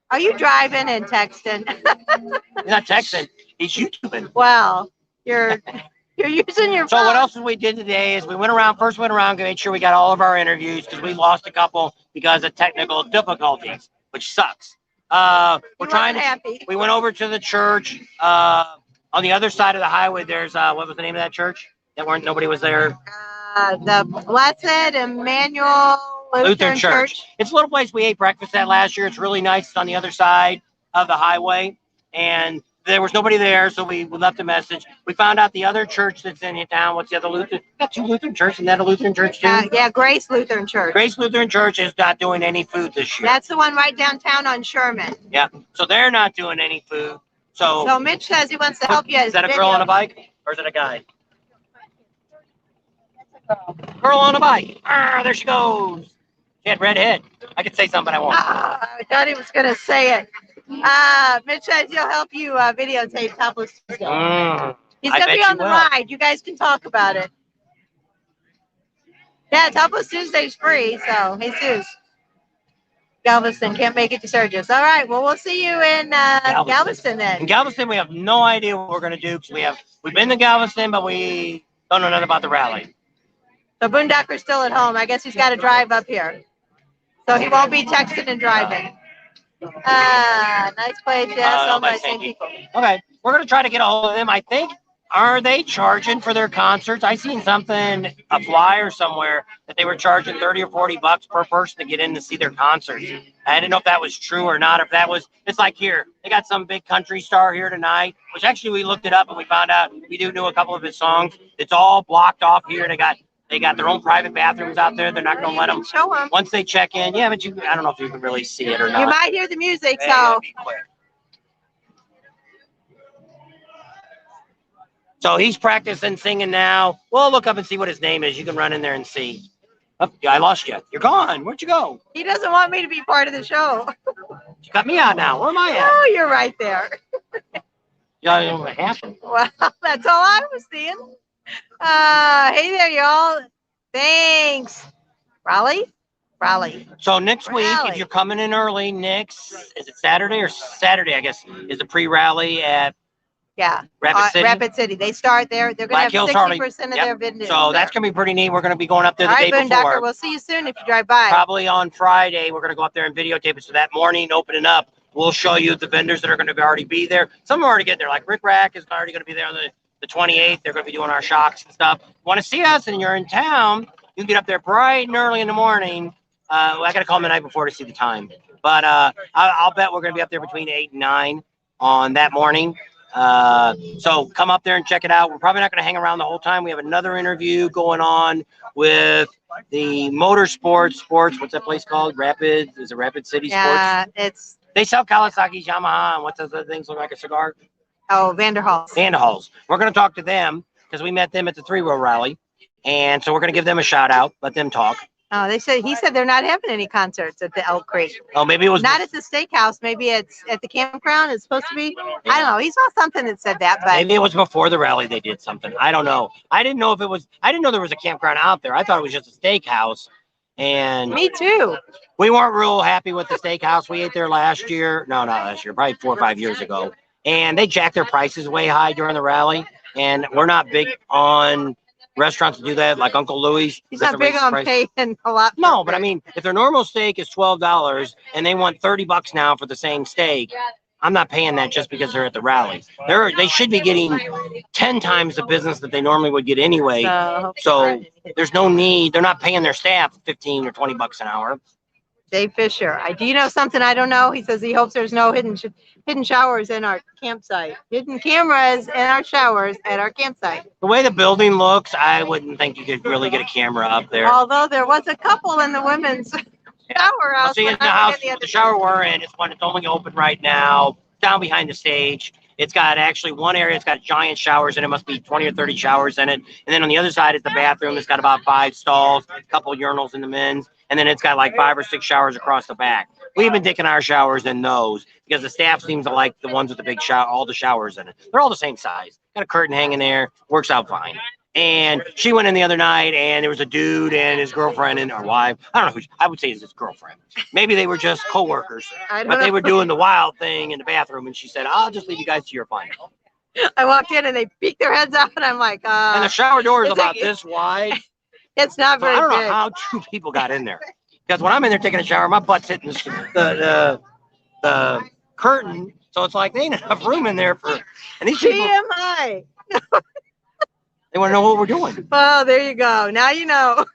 Are you driving and texting? He's not texting. He's YouTubing. Well, you're using your phone. So what else we did today is we went around, made sure we got all of our interviews, because we lost a couple because of technical difficulties, which sucks. We went over to the church. On the other side of the highway, there's what was the name of that church? Nobody was there. The Blessed Emmanuel Lutheran Church. It's a little place we ate breakfast at last year. It's really nice. It's on the other side of the highway, and there was nobody there, so we left a message. We found out the other church that's in town. What's the other Lutheran? Got two Lutheran churches. Isn't that a Lutheran church too? Yeah, Grace Lutheran Church. Grace Lutheran Church is not doing any food this year. That's the one right downtown on Sherman. Yeah, so they're not doing any food. So Mitch says he wants to help you. Is that a girl on a bike, or is it a guy? Girl on a bike. There she goes. She had red head. I could say something I won't. I thought he was going to say it. Mitch says he'll help you videotape Topless Tuesday. He's going to be on the ride. You guys can talk about it. Yeah, Topless Tuesday's free. So, Jesus. Galveston can't make it to Sturgis. All right. Well, we'll see you in Galveston then. In Galveston, we have no idea what we're going to do, because we've been to Galveston, but we don't know nothing about the rally. So Boondocker's still at home. I guess he's got to drive up here. So he won't be texting and driving. Nice place. Yeah, so nice people. Okay. We're going to try to get a hold of them. I think, are they charging for their concerts? I seen something, a flyer somewhere, that they were charging $30 or $40 per person to get in to see their concerts. I didn't know if that was true or not. If that was, it's like here, they got some big country star here tonight, which actually we looked it up and we found out we do know a couple of his songs. It's all blocked off here. They got their own private bathrooms out there. They're not going to let them show them once they check in. Yeah, but I don't know if you can really see it or not. You might hear the music, so. So he's practicing singing now. We'll look up and see what his name is. You can run in there and see. Oh, yeah, I lost you. You're gone. Where'd you go? He doesn't want me to be part of the show. You cut me out now. Where am I at? Oh, you're right there. Yeah, I don't know what happened. Well, that's all I was seeing. Hey there, y'all. Thanks. Raleigh. So next week, if you're coming in early, is it Saturday or Saturday, I guess, is the pre-rally at Rapid City. They start there. They're going to have 60% of their vendors. So that's going to be pretty neat. We're going to be going up there the day before. Boondocker, we'll see you soon if you drive by. Probably on Friday, we're going to go up there and videotape it. So that morning, opening up, we'll show you the vendors that are going to already be there. Some are already getting there. Like Rick Rack is already going to be there on the 28th. They're going to be doing our shocks and stuff. Want to see us and you're in town, you can get up there bright and early in the morning. I got to call them the night before to see the time. But I'll bet we're going to be up there between 8 and 9 on that morning. So come up there and check it out. We're probably not going to hang around the whole time. We have another interview going on with the Motorsports. What's that place called? Is it Rapid City Sports? Yeah, they sell Kawasaki's, Yamaha, and what's those other things look like a cigar? Oh, Vanderhals. We're going to talk to them because we met them at the 3-Row Rally. And so we're going to give them a shout out, let them talk. Oh, he said they're not having any concerts at the Elk Creek. Oh, maybe it was not at the steakhouse. Maybe it's at the campground. It's supposed to be. I don't know. He saw something that said that, but maybe it was before the rally they did something. I don't know. I didn't know there was a campground out there. I thought it was just a steakhouse. And me too. We weren't real happy with the steakhouse. We ate there last year. No, not last year. Probably 4 or 5 years ago. And they jacked their prices way high during the rally. and we're not big on restaurants to do that, like Uncle Louis. He's not big on paying a lot. No, but I mean, if their normal steak is $12 and they want $30 now for the same steak, I'm not paying that just because they're at the rally. They should be getting 10 times the business that they normally would get anyway. So there's no need. They're not paying their staff 15 or $20 an hour. Dave Fisher. Do you know something I don't know? He says he hopes there's no hidden showers in our campsite. Hidden cameras in our showers at our campsite. The way the building looks, I wouldn't think you could really get a camera up there. Although there was a couple in the women's shower house. See, in the house, the shower we're in is one that's only open right now, down behind the stage. It's got actually one area, it's got giant showers and it must be 20 or 30 showers in it. And then on the other side is the bathroom. It's got about 5 stalls, a couple of urinals in the men's. And then it's got like 5 or 6 showers across the back. We've been taking our showers in those because the staff seems to like the ones with the big shower, all the showers in it. They're all the same size. Got a curtain hanging there, works out fine. And she went in the other night and there was a dude and his girlfriend and her wife. I don't know who, I would say it's his girlfriend. Maybe they were just co-workers, but they were doing the wild thing in the bathroom. And she said, I'll just leave you guys to your fun. I walked in and they peeked their heads out and I'm like, and the shower door is about this wide. It's not very big. I don't big. know how 2 people got in there. Because when I'm in there taking a shower, my butt's hitting the curtain. So it's like, there ain't enough room in there for, and these people, TMI. They want to know what we're doing. Oh, there you go. Now you know.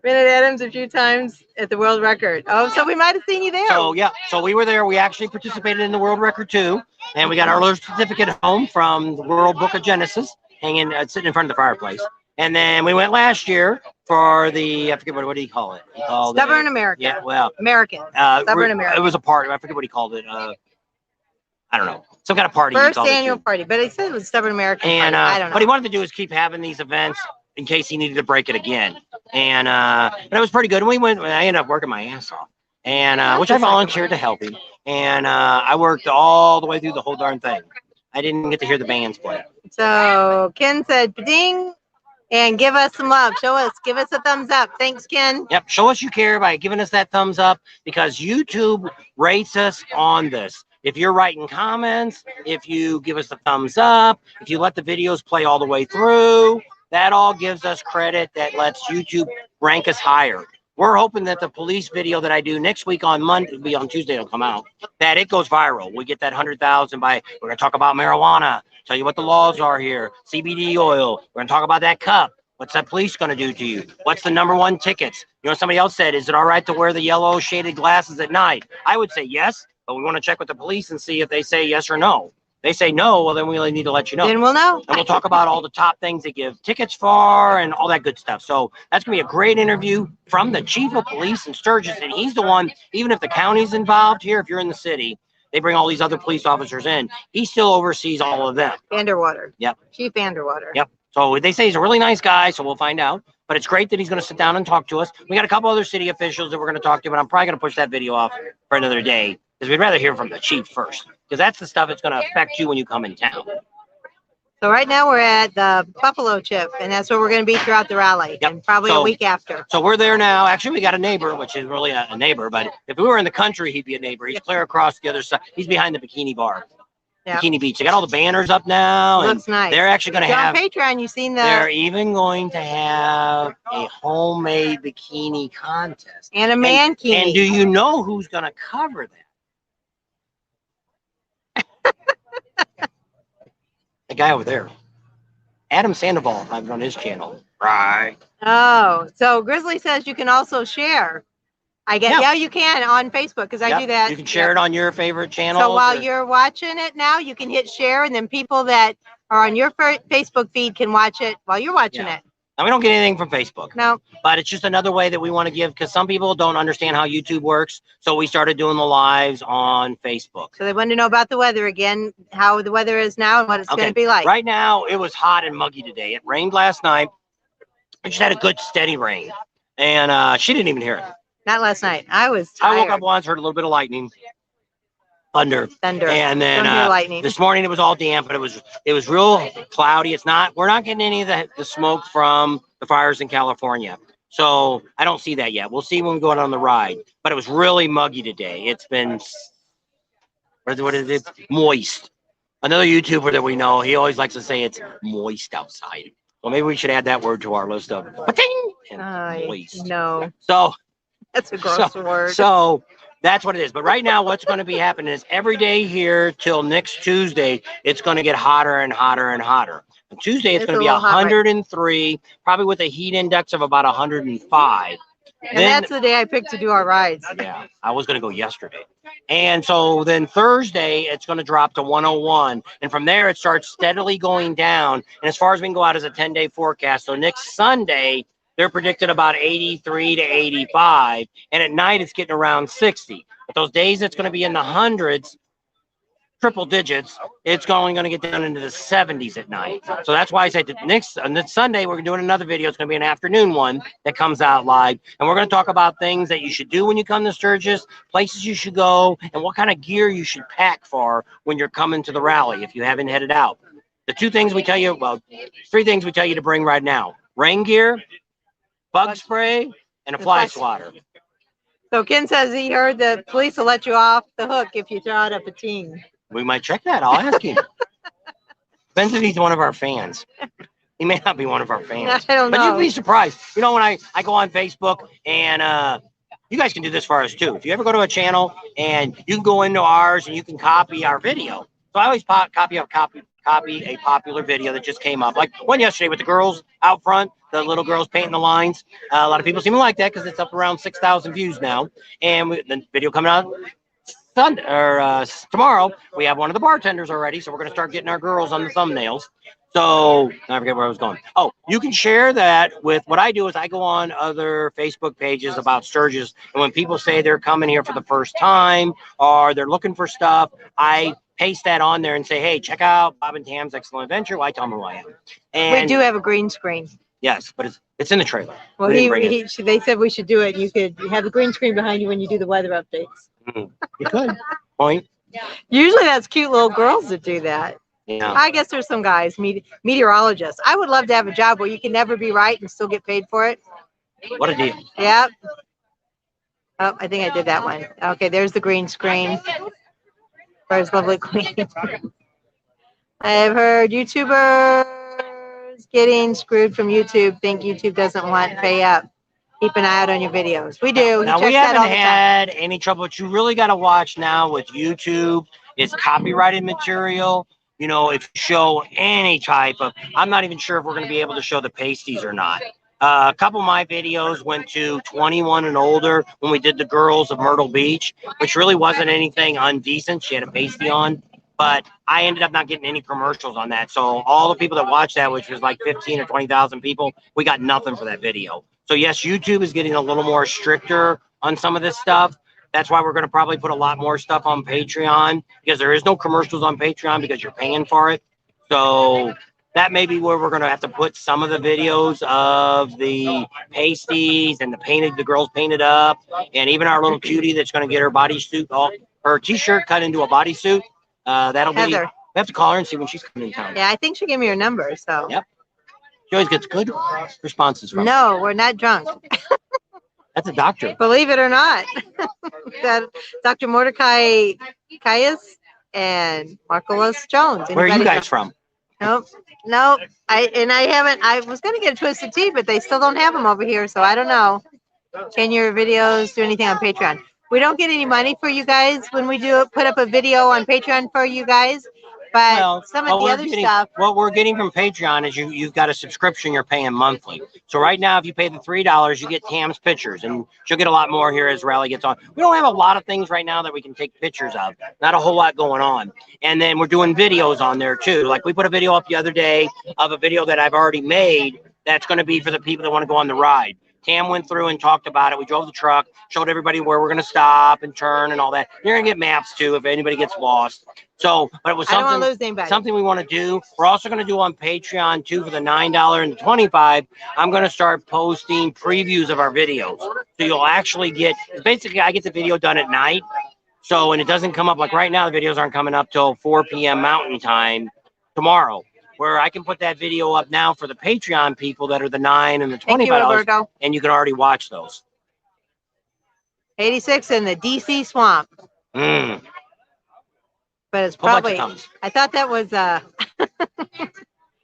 Been at Adams a few times at the world record. Oh, so we might have seen you there. So, yeah. So we were there. We actually participated in the world record too. And we got our little certificate home from the World Book of Genesis, hanging, sitting in front of the fireplace. And then we went last year for the, I forget what do you call it? He called Stubborn American. Yeah, well. American. Stubborn American. It was a party. I forget what he called it. I don't know. Some kind of party. First annual party. But he said it was Stubborn American. And I don't know. what he wanted to do is keep having these events in case he needed to break it again. And it was pretty good. And we went, I ended up working my ass off. And which I volunteered to help him. And I worked all the way through the whole darn thing. I didn't get to hear the bands play. So Ken said, ding. And give us some love. Give us a thumbs up. Thanks, Ken. Yep. Show us you care by giving us that thumbs up because YouTube rates us on this. If you're writing comments, if you give us the thumbs up, if you let the videos play all the way through, that all gives us credit that lets YouTube rank us higher. We're hoping that the police video that I do next week on Monday, it'll be on Tuesday, it'll come out, that it goes viral. We get that 100,000 by, we're going to talk about marijuana, tell you what the laws are here, CBD oil. We're going to talk about that cup. What's that police going to do to you? What's the #1 tickets? You know, somebody else said, is it all right to wear the yellow shaded glasses at night? I would say yes, but we want to check with the police and see if they say yes or no. They say no, well, then we really need to let you know. Then we'll know. And we'll talk about all the top things they give tickets for and all that good stuff. So that's going to be a great interview from the chief of police in Sturgis. And he's the one, even if the county's involved here, if you're in the city, they bring all these other police officers in. He still oversees all of them. Vanderwater. Yep. Chief Vanderwater. Yep. So they say he's a really nice guy, so we'll find out. But it's great that he's going to sit down and talk to us. We got a couple other city officials that we're going to talk to, but I'm probably going to push that video off for another day because we'd rather hear from the chief first because that's the stuff that's going to affect you when you come in town. So right now we're at the Buffalo Chip, and that's where we're going to be throughout the rally, Yep. and probably a week after. So we're there now. Actually, we got a neighbor, which is really a neighbor, but if we were in the country, he'd be a neighbor. He's clear across the other side. He's behind the Bikini Bar, Bikini Beach. They got all the banners up now. Looks nice. They're actually going to have. On Patreon, you've seen the. They're even going to have a homemade bikini contest. And a mankini. And do you know who's going to cover that? The guy over there. Adam Sandoval, I've on his channel. Right. Oh, so Grizzly says you can also share. I guess, yeah, you can on Facebook because I do that. You can share it on your favorite channel. So while you're watching it now, you can hit share, and then people that are on your Facebook feed can watch it while you're watching it. Now, we don't get anything from Facebook. No. But it's just another way that we want to give, because some people don't understand how YouTube works. So we started doing the lives on Facebook. So they wanted to know about the weather again, how the weather is now and what it's going to be like. Right now, it was hot and muggy today. It rained last night. It just had a good steady rain. And she didn't even hear it. Not last night. I was tired. I woke up once, heard a little bit of lightning. Thunder. And then this morning it was all damp, but it was real cloudy. We're not getting any of the smoke from the fires in California. So I don't see that yet. We'll see when we go out on the ride. But it was really muggy today. It's been, what is it? Moist. Another YouTuber that we know, he always likes to say it's moist outside. Well, maybe we should add that word to our list of and moist. No, So, that's a gross word. so that's what it is. But right now, what's going to be happening is every day here till next Tuesday, it's going to get hotter and hotter and hotter. On Tuesday, it's going to be 103, probably with a heat index of about 105. And that's the day I picked to do our rides. Yeah, I was going to go yesterday. And so then Thursday, it's going to drop to 101. And from there, it starts steadily going down. And as far as we can go out as a 10-day forecast, so next Sunday, they're predicted about 83 to 85. And at night, it's getting around 60. But those days, it's going to be in the hundreds, triple digits, it's only going to get down into the 70s at night. So that's why I said next Sunday, we're doing another video. It's going to be an afternoon one that comes out live. And we're going to talk about things that you should do when you come to Sturgis, places you should go, and what kind of gear you should pack for when you're coming to the rally if you haven't headed out. The two things we tell you, well, three things we tell you to bring right now: rain gear, bug spray, and a fly swatter. So Ken says he heard the police will let you off the hook if you throw out a patin. We might check that. I'll ask him. Depends if he's one of our fans. He may not be one of our fans. I don't know. But you'd be surprised. You know, when I go on Facebook, and you guys can do this for us too. If you ever go to a channel and you can go into ours and you can copy our video. So I always copy a popular video that just came up. Like one yesterday with the girls out front, the little girls painting the lines. A lot of people seem to like that because it's up around 6,000 views now. And the video coming out Sunday or tomorrow, we have one of the bartenders already, so we're going to start getting our girls on the thumbnails. So I forget where I was going. Oh, you can share that with what I do is I go on other Facebook pages about Sturgis, and when people say they're coming here for the first time or they're looking for stuff, I paste that on there and say, hey, check out Bob and Tam's Excellent Adventure. Why tell them who I am? And we do have a green screen. Yes, but it's in the trailer. Well, they said we should do it. You could have the green screen behind you when you do the weather updates. You could. Point. Usually that's cute little girls that do that. Yeah. I guess there's some guys, meteorologists. I would love to have a job where you can never be right and still get paid for it. What a deal. Yep. Oh, I think I did that one. Okay, there's the green screen. There's lovely queen. I've heard YouTubers getting screwed from YouTube. Think YouTube doesn't want pay up. Keep an eye out on your videos. We do. Now, we haven't had any trouble. What you really got to watch now with YouTube is copyrighted material. You know, if you show any type of, I'm not even sure if we're going to be able to show the pasties or not. A couple of my videos went to 21 and older when we did the girls of Myrtle Beach, which really wasn't anything undecent. She had a pasty on, but I ended up not getting any commercials on that. So all the people that watched that, which was like 15 or 20,000 people, we got nothing for that video. So yes, YouTube is getting a little more stricter on some of this stuff. That's why we're going to probably put a lot more stuff on Patreon, because there is no commercials on Patreon because you're paying for it. So that may be where we're going to have to put some of the videos of the pasties and the girls painted up, and even our little cutie that's going to get her bodysuit, her t-shirt cut into a bodysuit. That'll be. We have to call her and see when she's coming in town. Yeah, I think she gave me her number. So. Yep. She always gets good responses from. No, we're not drunk. That's a doctor. Believe it or not. That Dr. Mordecai Caius and Marcellus Jones. Where are you guys from? Nope. I was going to get a Twisted Tea, but they still don't have them over here, so I don't know. Can your videos do anything on Patreon? We don't get any money for you guys when we put up a video on Patreon for you guys. But some of the other stuff. What we're getting from Patreon is you've got a subscription you're paying monthly. So right now, if you pay the $3, you get Tam's pictures, and she'll get a lot more here as Rally gets on. We don't have a lot of things right now that we can take pictures of. Not a whole lot going on. And then we're doing videos on there too. Like we put a video up the other day of a video that I've already made that's going to be for the people that want to go on the ride. Tam went through and talked about it. We drove the truck, showed everybody where we're going to stop and turn and all that. You're going to get maps too if anybody gets lost. So, but it was something we want to do. We're also going to do on Patreon too for the $9 and the $25. I'm going to start posting previews of our videos. So you'll actually get, basically I get the video done at night. So, and it doesn't come up like right now, the videos aren't coming up till 4 p.m. Mountain Time tomorrow, where I can put that video up now for the Patreon people that are the $9 and the $25, and you can already watch those. 86 in the DC swamp. but it's Whole bunch of probably. tongues. I thought that was Biden,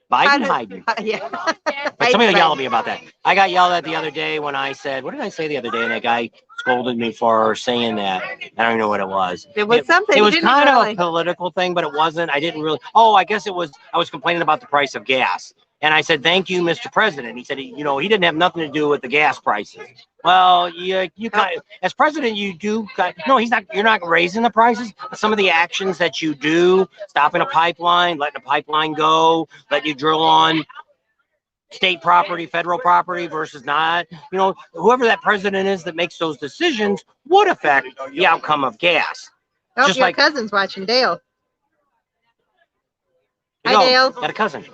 How Biden. yeah. But somebody Biden. yelled at me about that. I got yelled at the other day when I said, what did I say the other day? And that guy scolded me for saying that. I don't even know what it was. It was something. It you was didn't kind of really. a political thing, but it wasn't. I didn't really. Oh, I guess it was. I was complaining about the price of gas. And I said, thank you, Mr. President. He said, he didn't have nothing to do with the gas prices. Well, you kind of, as president, you do. No, he's not. You're not raising the prices. Some of the actions that you do, stopping a pipeline, letting a pipeline go, letting you drill on state property, federal property versus not. Whoever that president is that makes those decisions would affect the outcome of gas. Oh, Just your like cousin's watching, Dale. Hi, Go. Dale. Got a cousin.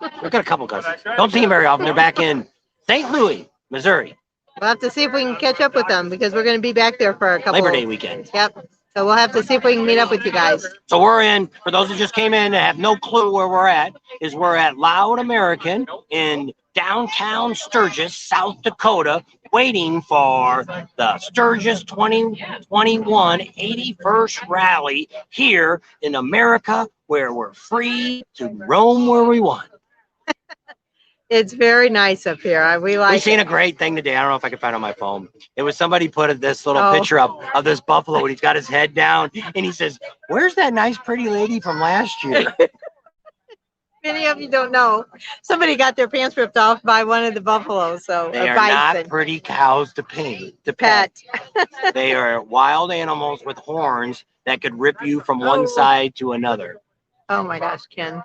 I've got a couple cousins. Don't see them very often. They're back in St. Louis, Missouri. We'll have to see if we can catch up with them because we're going to be back there for a couple. Labor Day weekend. Yep. So we'll have to see if we can meet up with you guys. So we're in, for those who just came in and have no clue where we're at Loud American in downtown Sturgis, South Dakota, waiting for the Sturgis 2021 81st rally here in America, where we're free to roam where we want. It's very nice up here. We like. We've seen it. a great thing today. I don't know if I can find it on my phone. It was somebody put this little picture up of this buffalo, and he's got his head down, and he says, "Where's that nice, pretty lady from last year?" Many of you don't know. Somebody got their pants ripped off by one of the buffaloes. So They a are bison. not pretty cows to pet. They are wild animals with horns that could rip you from one side to another. Oh my gosh, Ken.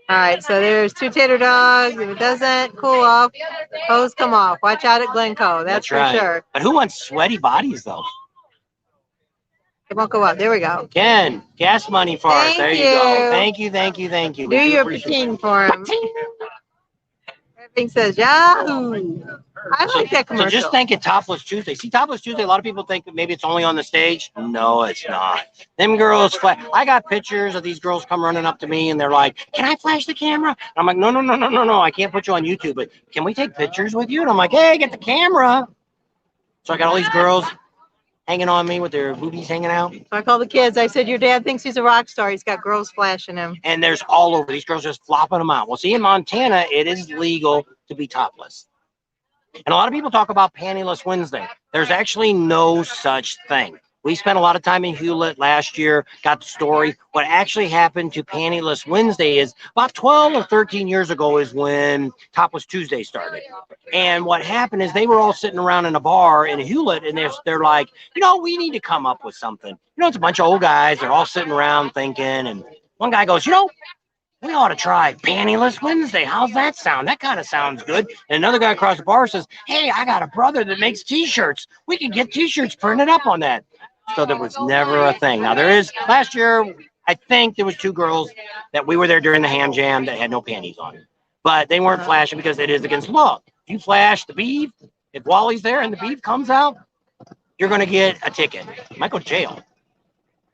All right, so there's 2 tater dogs. If it doesn't cool off, hose come off. Watch out at Glencoe. That's for right. sure. But who wants sweaty bodies, though? It won't go up. There we go. Ken, gas money for us. There you go. Thank you, thank you, thank you. Do your patin for him. Everything says Yahoo. I like that commercial. So just think it Topless Tuesday. See, Topless Tuesday, a lot of people think that maybe it's only on the stage. No, it's not. Them girls, I got pictures of these girls come running up to me and they're like, can I flash the camera? And I'm like, no. I can't put you on YouTube, but can we take pictures with you? And I'm like, hey, get the camera. So I got all these girls hanging on me with their boobies hanging out. So I called the kids. I said, your dad thinks he's a rock star. He's got girls flashing him. And there's all over. These girls just flopping them out. Well, see, in Montana, it is legal to be topless. And a lot of people talk about Pantyless Wednesday. There's actually no such thing. We spent a lot of time in Hewlett last year, got the story. What actually happened to Pantyless Wednesday is about 12 or 13 years ago is when Topless Tuesday started. And what happened is they were all sitting around in a bar in Hewlett, and they're like, we need to come up with something. It's a bunch of old guys. They're all sitting around thinking. And one guy goes, we ought to try Pantyless Wednesday. How's that sound? That kind of sounds good. And another guy across the bar says, hey, I got a brother that makes T-shirts. We can get T-shirts printed up on that. So there was never a thing. Now, last year, I think there was 2 girls that we were there during the ham jam that had no panties on. But they weren't flashing because it is against law. If you flash the beef, if Wally's there and the beef comes out, you're going to get a ticket. You might go to jail.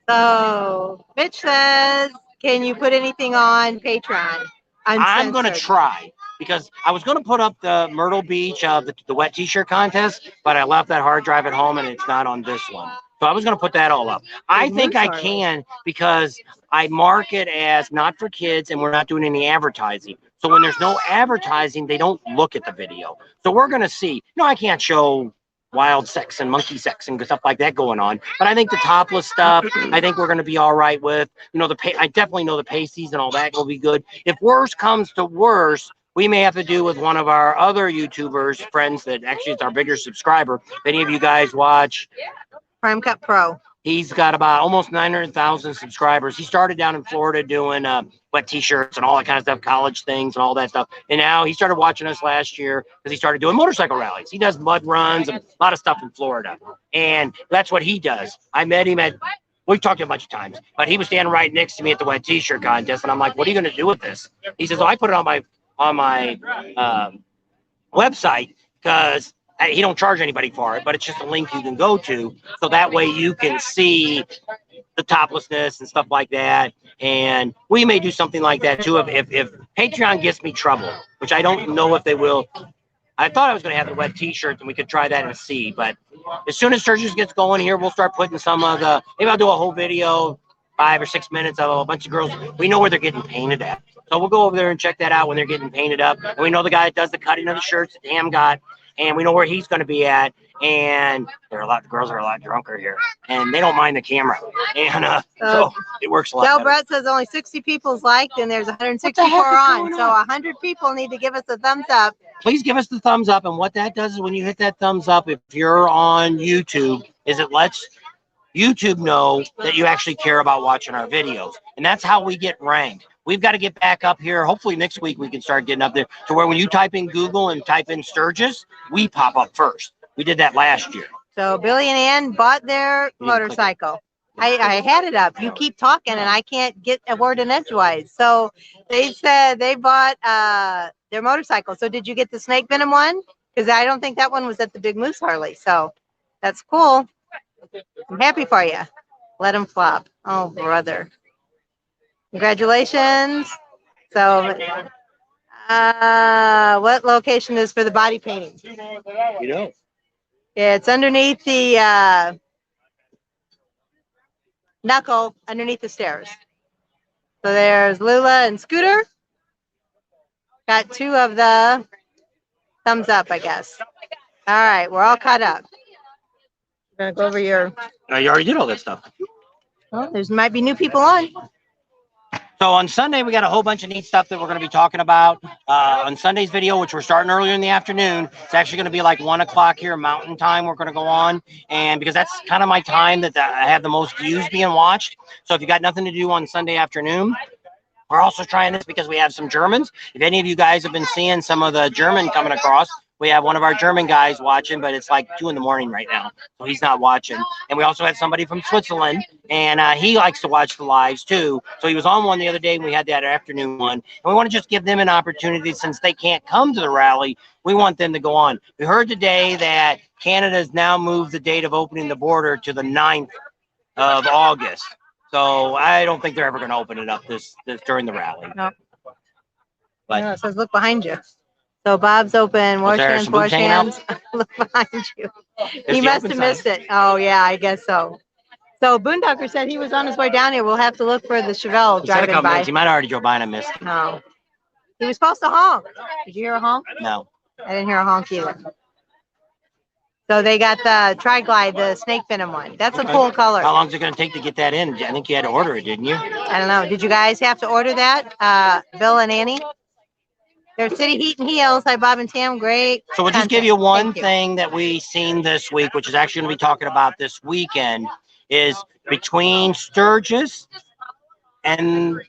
So Mitch says, can you put anything on Patreon? I'm going to try, because I was going to put up the Myrtle Beach, the wet T-shirt contest, but I left that hard drive at home and it's not on this one. So I was going to put that all up. I think I can, because I mark it as not for kids and we're not doing any advertising. So when there's no advertising, they don't look at the video. So we're going to see. I can't show wild sex and monkey sex and stuff like that going on. But I think the topless stuff, I think we're going to be all right with. I definitely know the pasties and all that will be good. If worse comes to worse, we may have to do with one of our other YouTubers, friends that actually is our bigger subscriber. If any of you guys watch Prime Cut Pro. He's got about almost 900,000 subscribers. He started down in Florida doing wet T-shirts and all that kind of stuff, college things and all that stuff. And now he started watching us last year because he started doing motorcycle rallies. He does mud runs and a lot of stuff in Florida. And that's what he does. I met him we've talked a bunch of times, but he was standing right next to me at the wet T-shirt contest. And I'm like, what are you going to do with this? He says, I put it on my website because he don't charge anybody for it, but it's just a link you can go to. So that way you can see the toplessness and stuff like that. And we may do something like that too. If Patreon gets me trouble, which I don't know if they will. I thought I was going to have the wet T-shirts and we could try that and see. But as soon as Sturgis gets going here, we'll start putting some of maybe I'll do a whole video 5 or 6 minutes of a bunch of girls. We know where they're getting painted at. So we'll go over there and check that out when they're getting painted up. And we know the guy that does the cutting of the shirts that Ham got, and we know where he's going to be at. And the girls are a lot drunker here, and they don't mind the camera. And so it works a lot Del better. Brett says only 60 people's liked, and there's 164 on. So 100 people need to give us a thumbs up. Please give us the thumbs up. And what that does is when you hit that thumbs up, if you're on YouTube, is it lets YouTube know that you actually care about watching our videos. And that's how we get ranked. We've got to get back up here. Hopefully next week we can start getting up there to where when you type in Google and type in Sturgis, we pop up first. We did that last year. So Billy and Ann bought their motorcycle. I had it up. You keep talking and I can't get a word in edgewise. So they said they bought their motorcycle. So did you get the snake venom one? Because I don't think that one was at the Big Moose Harley. So that's cool. I'm happy for you. Let him flop. Oh, brother. Congratulations. So what location is for the body painting? You know. It's underneath the knuckle, underneath the stairs. So there's Lula and Scooter. Got 2 of the thumbs up, I guess. All right, we're all caught up. I'm going to go over your... You already did all that stuff. Well, there might be new people on. So on Sunday, we got a whole bunch of neat stuff that we're going to be talking about. On Sunday's video, which we're starting earlier in the afternoon, it's actually going to be like 1 o'clock here Mountain Time. We're going to go on. And because that's kind of my time that I have the most views being watched. So if you got nothing to do on Sunday afternoon, we're also trying this because we have some Germans. If any of you guys have been seeing some of the German coming across, we have one of our German guys watching, but it's like 2 in the morning right now, so he's not watching. And we also had somebody from Switzerland, and he likes to watch the lives too. So he was on one the other day, and we had that afternoon one. And we want to just give them an opportunity, since they can't come to the rally, we want them to go on. We heard today that Canada has now moved the date of opening the border to the 9th of August. So I don't think they're ever going to open it up this during the rally. No. But No, it says look behind you. So Bob's open. Wash hands, wash hands. Look behind you. He must have missed it. Oh, yeah, I guess so. So Boondocker said he was on his way down here. We'll have to look for the Chevelle driving by. He might have already drove by and I missed it. No. He was supposed to honk. Did you hear a honk? No. I didn't hear a honk either. So they got the Tri-Glide, the snake venom one. That's a cool color. How long is it going to take to get that in? I think you had to order it, didn't you? I don't know. Did you guys have to order that? Bill and Annie? They're City Heat and Heels. Hi, Bob and Tam. Great. So we'll just give you one thing that we seen this week, which is actually going to be talking about this weekend, is between Sturgis and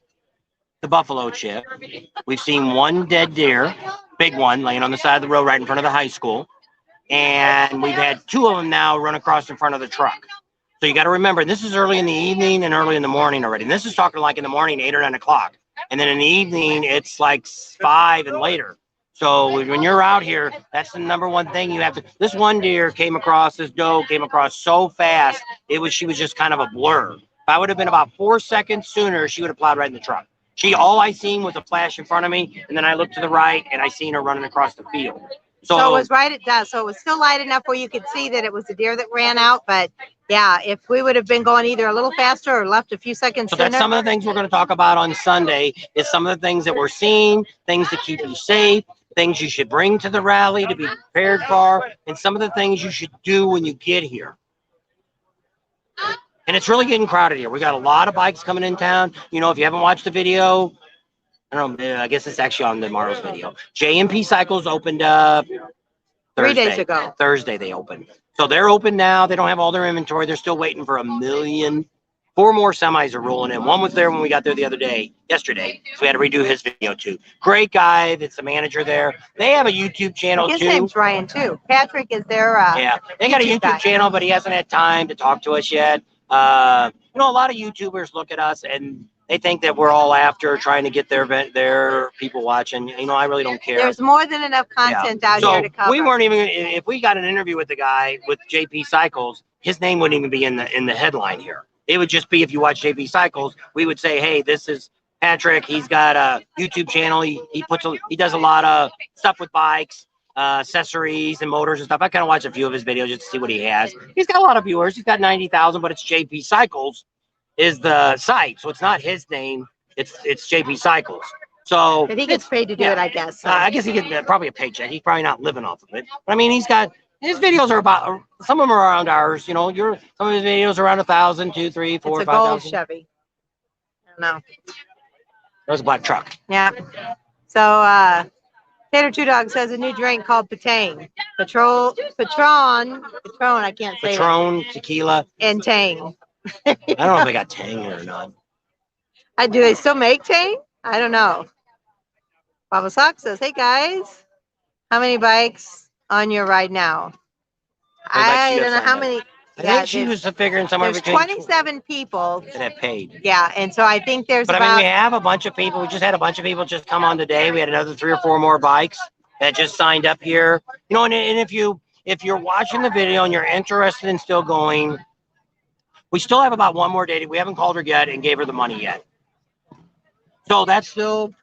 the Buffalo Chip. We've seen 1 dead deer, big one, laying on the side of the road right in front of the high school. And we've had 2 of them now run across in front of the truck. So you got to remember, this is early in the evening and early in the morning already. And this is talking like in the morning, 8 or 9 o'clock. And then in the evening, it's like 5 and later. So when you're out here, that's the #1 thing you have to. This one deer came across, this doe came across so fast, she was just kind of a blur. If I would have been about 4 seconds sooner, she would have plowed right in the truck. All I seen was a flash in front of me, and then I looked to the right, and I seen her running across the field. So it was right. It does. So it was still light enough where you could see that it was the deer that ran out. But yeah, if we would have been going either a little faster or left a few seconds sooner. So that's some of the things we're going to talk about on Sunday. Is some of the things that we're seeing, things to keep you safe, things you should bring to the rally to be prepared for, and some of the things you should do when you get here. And it's really getting crowded here. We got a lot of bikes coming in town. You know, if you haven't watched the video, I don't know, I guess it's actually on tomorrow's video. J&P Cycles opened up Thursday. 3 days ago. Thursday they opened. So they're open now. They don't have all their inventory. They're still waiting for 1 million. 4 more semis are rolling in. One was there when we got there yesterday. So we had to redo his video too. Great guy that's the manager there. They have a YouTube channel His too. name's Ryan too. Patrick is their yeah, they got a YouTube channel, but he hasn't had time to talk to us yet. You know, a lot of YouTubers look at us and they think that we're all after trying to get their people watching. You know, I really don't care. There's more than enough content out here to cover. We weren't even, if we got an interview with the guy with JP Cycles, his name wouldn't even be in the headline here. It would just be, if you watch JP Cycles, we would say, hey, this is Patrick. He's got a YouTube channel. He does a lot of stuff with bikes, accessories and motors and stuff. I kind of watch a few of his videos just to see what he has. He's got a lot of viewers. He's got 90,000, but it's JP Cycles. is the site. So it's not his name. It's JP Cycles. So But he gets paid to do yeah. it, I guess. So. I guess he gets probably a paycheck. He's probably not living off of it. But I mean, he's got his videos are about some of them are around ours. You know, some of his videos are around 1,000, 2, 3, 4, It's a gold 5,000. Chevy. I don't know. There's a black truck. Yeah. So Tater Two Dog says a new drink called Patang. Patron, I can't say that. Patron, tequila. And Tang. I don't know if they got Tang here or not. Do they still make Tang? I don't know. Baba Sock says, hey guys, how many bikes on your ride now? I don't know how many. I think she was figuring somewhere There's between 27 people that have paid. Yeah, and so I think there's But about. I mean, we have a bunch of people. We just had a bunch of people just come on today. We had another 3 or 4 more bikes that just signed up here. You know, and if you're watching the video and you're interested in still going, we still have about 1 more day. We haven't called her yet and gave her the money yet. So that's still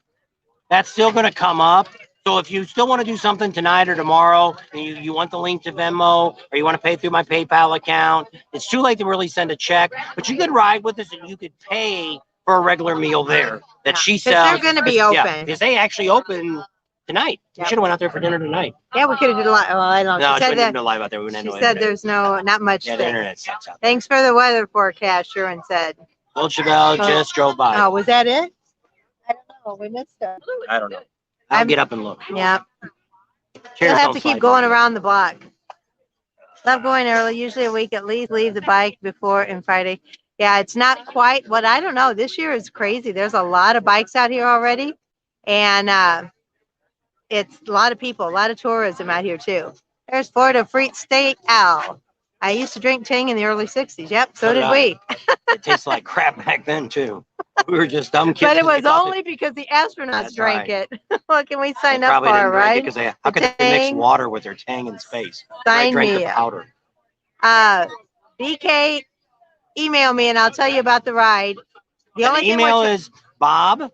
going to come up. So if you still want to do something tonight or tomorrow, and you want the link to Venmo or you want to pay through my PayPal account, it's too late to really send a check. But you could ride with us and you could pay for a regular meal there that she sells. They're going to be open. Yeah, because they actually open tonight. We should have went out there for dinner tonight. Yeah, we could have did a lot. Well, I don't know. No, She said we didn't that. do live out there. We wouldn't She have said there's not much. Yeah, the internet sucks out there. Thanks for the weather forecast, Sherwin said. Old Chevelle just drove by. Oh, was that it? I don't know. We missed it. I don't know. I'll get up and look. Yeah. Chairs You'll have don't to keep slide going down. around the block. Love going early. Usually a week at least. Leave the bike before and Friday. Yeah, it's not quite what I don't know. This year is crazy. There's a lot of bikes out here already, and it's a lot of people, a lot of tourism out here too. There's Florida Freak State Al. I used to drink Tang in the early '60s. Yep, so did we. It tastes like crap back then too. We were just dumb kids. But it with was the coffee. only because the astronauts That's drank right. it. What can we sign They up probably for, didn't drink it right? because how could they mix Tang. water with their Tang in space? Sign Drink me the up. powder. BK, email me and I'll tell you about the ride. The only The thing email we're is Bob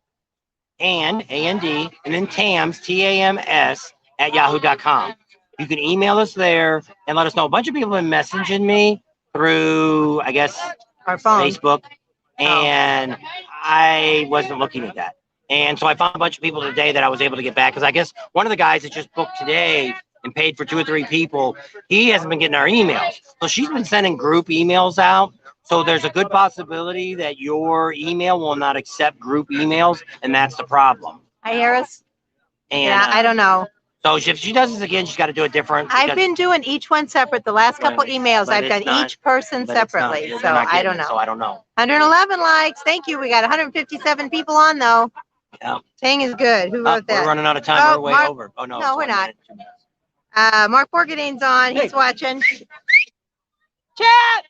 and A-N-D and then Tams Tams @yahoo.com. You can email us there and let us know. A bunch of people have been messaging me through, I guess, our phone. Facebook, and I wasn't looking at that. And so I found a bunch of people today that I was able to get back because I guess one of the guys that just booked today and paid for 2 or 3 people, he hasn't been getting our emails. So she's been sending group emails out. So there's a good possibility that your email will not accept group emails, and that's the problem. Hi, Harris. And Yeah, I don't know. So if she does this again, she's got to do it different. I've been doing each one separate. The last couple emails, but I've it's done not- each person but it's not- separately. they're So not I getting don't it, know. So I don't know. 111 likes. Thank you. We got 157 people on though. Yeah. Tang is good. Who Oh, wrote we're that? running out of time. Oh, We're way Mark- over. Oh no. No, it's we're 1 not. minute. Mark Borgadine's on. He's Hey. watching. Chat.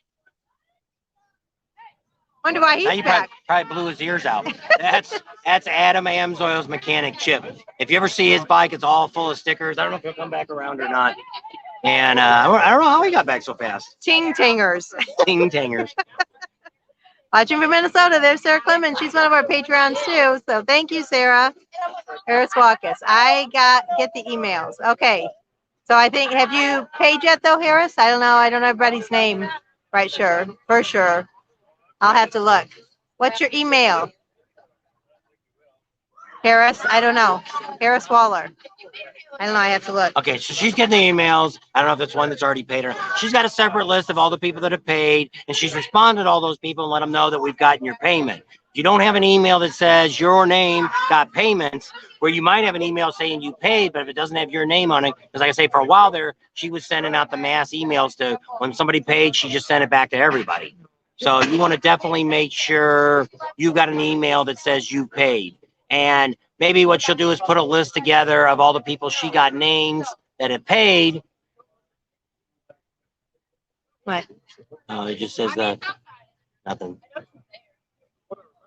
Wonder why Now he's you back. probably blew his ears out. That's Adam Amsoil's mechanic Chip. If you ever see his bike, it's all full of stickers. I don't know if he'll come back around or not. And I don't know how he got back so fast. Ting Tangers. Ting tangers. Watching from Minnesota, there's Sarah Clemens. She's one of our Patreons too. So thank you, Sarah. Harris Walkus. Get the emails. Okay. So I think, have you paid yet though, Harris? I don't know. I don't know everybody's name. Right, sure. For sure. I'll have to look. What's your email? Harris? I don't know. Harris Waller. I don't know. I have to look. Okay, so she's getting the emails. I don't know if it's one that's already paid her. She's got a separate list of all the people that have paid, and she's responded to all those people and let them know that we've gotten your payment. If you don't have an email that says your name got payments, where you might have an email saying you paid, but if it doesn't have your name on it, because like I say, for a while there, she was sending out the mass emails to when somebody paid, she just sent it back to everybody. So you want to definitely make sure you got an email that says you paid. And maybe what she'll do is put a list together of all the people she got names that have paid. What? It just says that nothing.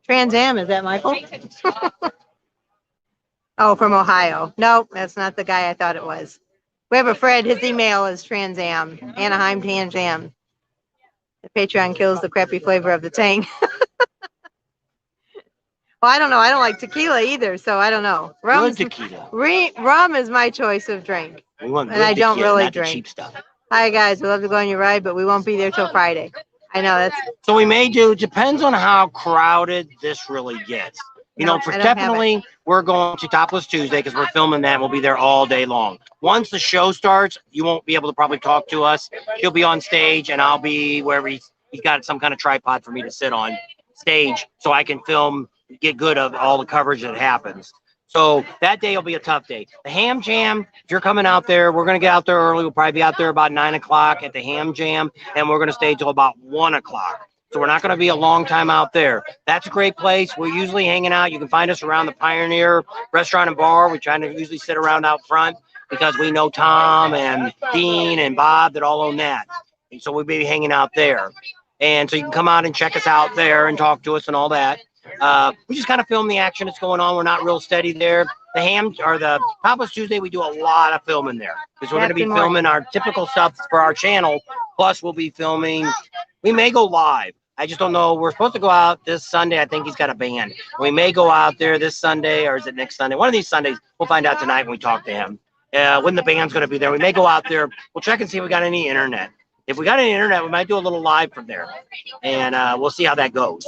Trans Am, is that Michael? Oh, from Ohio. Nope, that's not the guy I thought it was. We have a Fred, his email is Trans Am, Anaheim Trans Am. The Patreon kills the crappy flavor of the Tang. Well, I don't know. I don't like tequila either, so I don't know. Good tequila. Rum is my choice of drink. We want And I don't tequila, really not the drink. cheap stuff. Hi, guys. We love to go on your ride, but we won't be there till Friday. I know that's. So we may do, depends on how crowded this really gets. You know, for I don't have it. definitely, we're going to Topless Tuesday because we're filming that and we'll be there all day long. Once the show starts, you won't be able to probably talk to us. He'll be on stage and I'll be wherever he's got some kind of tripod for me to sit on stage so I can film, get good of all the coverage that happens. So that day will be a tough day. The Ham Jam, if you're coming out there, we're going to get out there early. We'll probably be out there about 9 o'clock at the Ham Jam, and we're going to stay till about 1 o'clock. So we're not going to be a long time out there. That's a great place. We're usually hanging out. You can find us around the Pioneer Restaurant and Bar. We try to usually sit around out front because we know Tom and Dean and Bob that all own that. And so we'll be hanging out there. And so you can come out and check us out there and talk to us and all that. We just kind of film the action that's going on. We're not real steady there. The Ham or the Topless Tuesday, we do a lot of filming there because we're going to be filming our typical stuff for our channel. Plus, we'll be filming. We may go live. I just don't know. We're supposed to go out this Sunday. I think he's got a band. We may go out there this Sunday, or is it next Sunday? One of these Sundays. We'll find out tonight when we talk to him. When the band's going to be there. We may go out there. We'll check and see if we got any internet. If we got any internet, we might do a little live from there. And we'll see how that goes.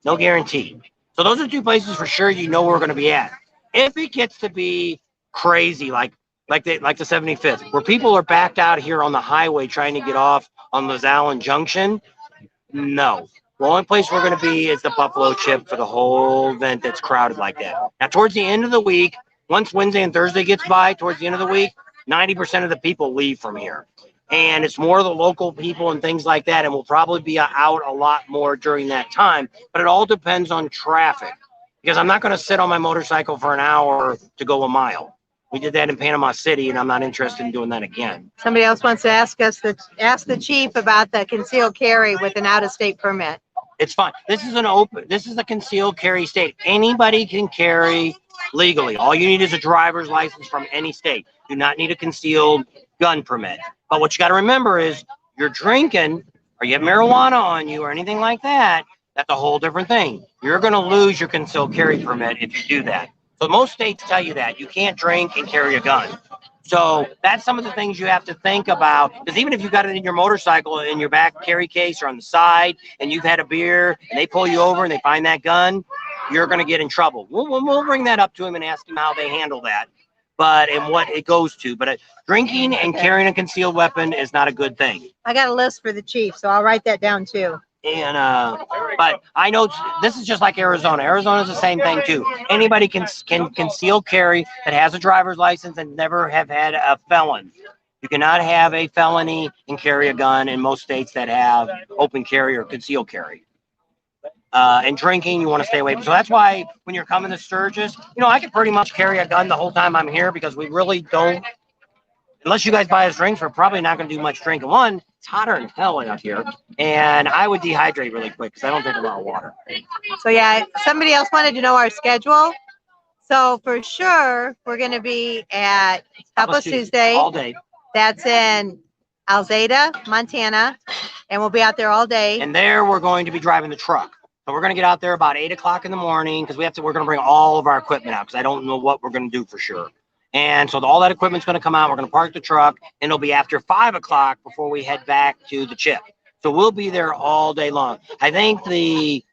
No guarantee. So those are two places for sure you know where we're going to be at. If it gets to be crazy, like the 75th, where people are backed out here on the highway trying to get off on Los Allen Junction, no. The only place we're going to be is the Buffalo Chip for the whole event that's crowded like that. Now, towards the end of the week, once Wednesday and Thursday gets by, towards the end of the week, 90% of the people leave from here. And it's more of the local people and things like that. And we'll probably be out a lot more during that time. But it all depends on traffic. Because I'm not going to sit on my motorcycle for an hour to go a mile. We did that in Panama City, and I'm not interested in doing that again. Somebody else wants to ask the chief about the concealed carry with an out-of-state permit. It's fine. This is a concealed carry state. Anybody can carry legally. All you need is a driver's license from any state. You do not need a concealed gun permit. But what you got to remember is you're drinking or you have marijuana on you or anything like that, that's a whole different thing. You're going to lose your concealed carry permit if you do that. So most states tell you that. You can't drink and carry a gun. So that's some of the things you have to think about. Because even if you got it in your motorcycle, in your back carry case or on the side, and you've had a beer, and they pull you over and they find that gun, you're going to get in trouble. We'll bring that up to him and ask him how they handle that. And what it goes to. But drinking and carrying a concealed weapon is not a good thing. I got a list for the chief, so I'll write that down too. And but I know this is just like Arizona. Arizona is the same thing too. Anybody can conceal carry that has a driver's license and never have had a felon. You cannot have a felony and carry a gun in most states that have open carry or concealed carry. And drinking, you want to stay away. So that's why when you're coming to Sturgis, I can pretty much carry a gun the whole time I'm here because we really don't, unless you guys buy us drinks, we're probably not going to do much drinking. One, it's hotter than hell out here, and I would dehydrate really quick because I don't drink a lot of water. So yeah, somebody else wanted to know our schedule. So for sure, we're going to be at Topless Tuesday. All day. That's in Alzada, Montana, and we'll be out there all day. And there we're going to be driving the truck. So we're going to get out there about 8 o'clock in the morning because we're going to bring all of our equipment out because I don't know what we're going to do for sure. And so all that equipment's going to come out. We're going to park the truck, and it'll be after 5 o'clock before we head back to the chip. So we'll be there all day long. I think the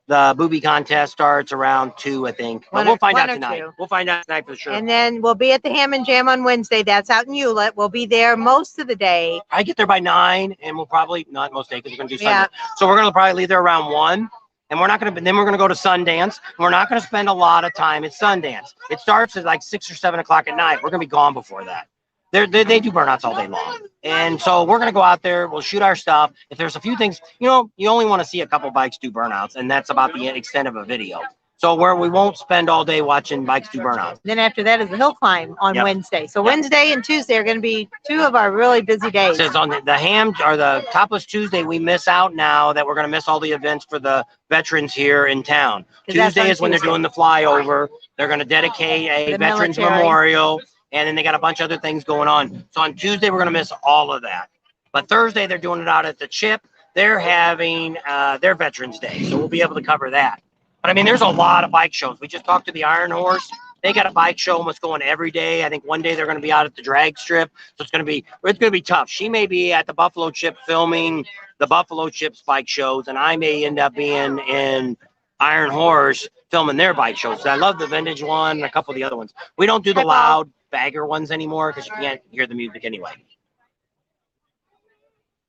booby contest starts around 2, I think. But we'll find out tonight. We'll find out tonight for sure. And then we'll be at the Ham and Jam on Wednesday. That's out in Hewlett. We'll be there most of the day. I get there by 9, and we'll probably not most days because we're going to do Sunday. So we're going to probably leave there around 1. And we're not going to, then we're going to go to Sundance. We're not going to spend a lot of time at Sundance. It starts at like 6 or 7 o'clock at night. We're going to be gone before that. They do burnouts all day long. And so we're going to go out there. We'll shoot our stuff. If there's a few things, you only want to see a couple bikes do burnouts, and that's about the extent of a video. So where we won't spend all day watching bikes do burnouts. Then after that is the hill climb on Wednesday. So Wednesday and Tuesday are going to be 2 of our really busy days. It says on the Ham or the Topless Tuesday, we miss out now that we're going to miss all the events for the veterans here in town. Tuesday is when they're doing the flyover. They're going to dedicate a veterans memorial, and then they got a bunch of other things going on. So on Tuesday, we're going to miss all of that. But Thursday, they're doing it out at the Chip. They're having their Veterans Day, so we'll be able to cover that. But I mean, there's a lot of bike shows. We just talked to the Iron Horse. They got a bike show almost going every day. I think one day they're going to be out at the drag strip, so it's going to be tough. She may be at the Buffalo Chip filming the Buffalo Chips bike shows, and I may end up being in Iron Horse filming their bike shows. I love the vintage one and a couple of the other ones. We don't do the loud bagger ones anymore because you can't hear the music anyway.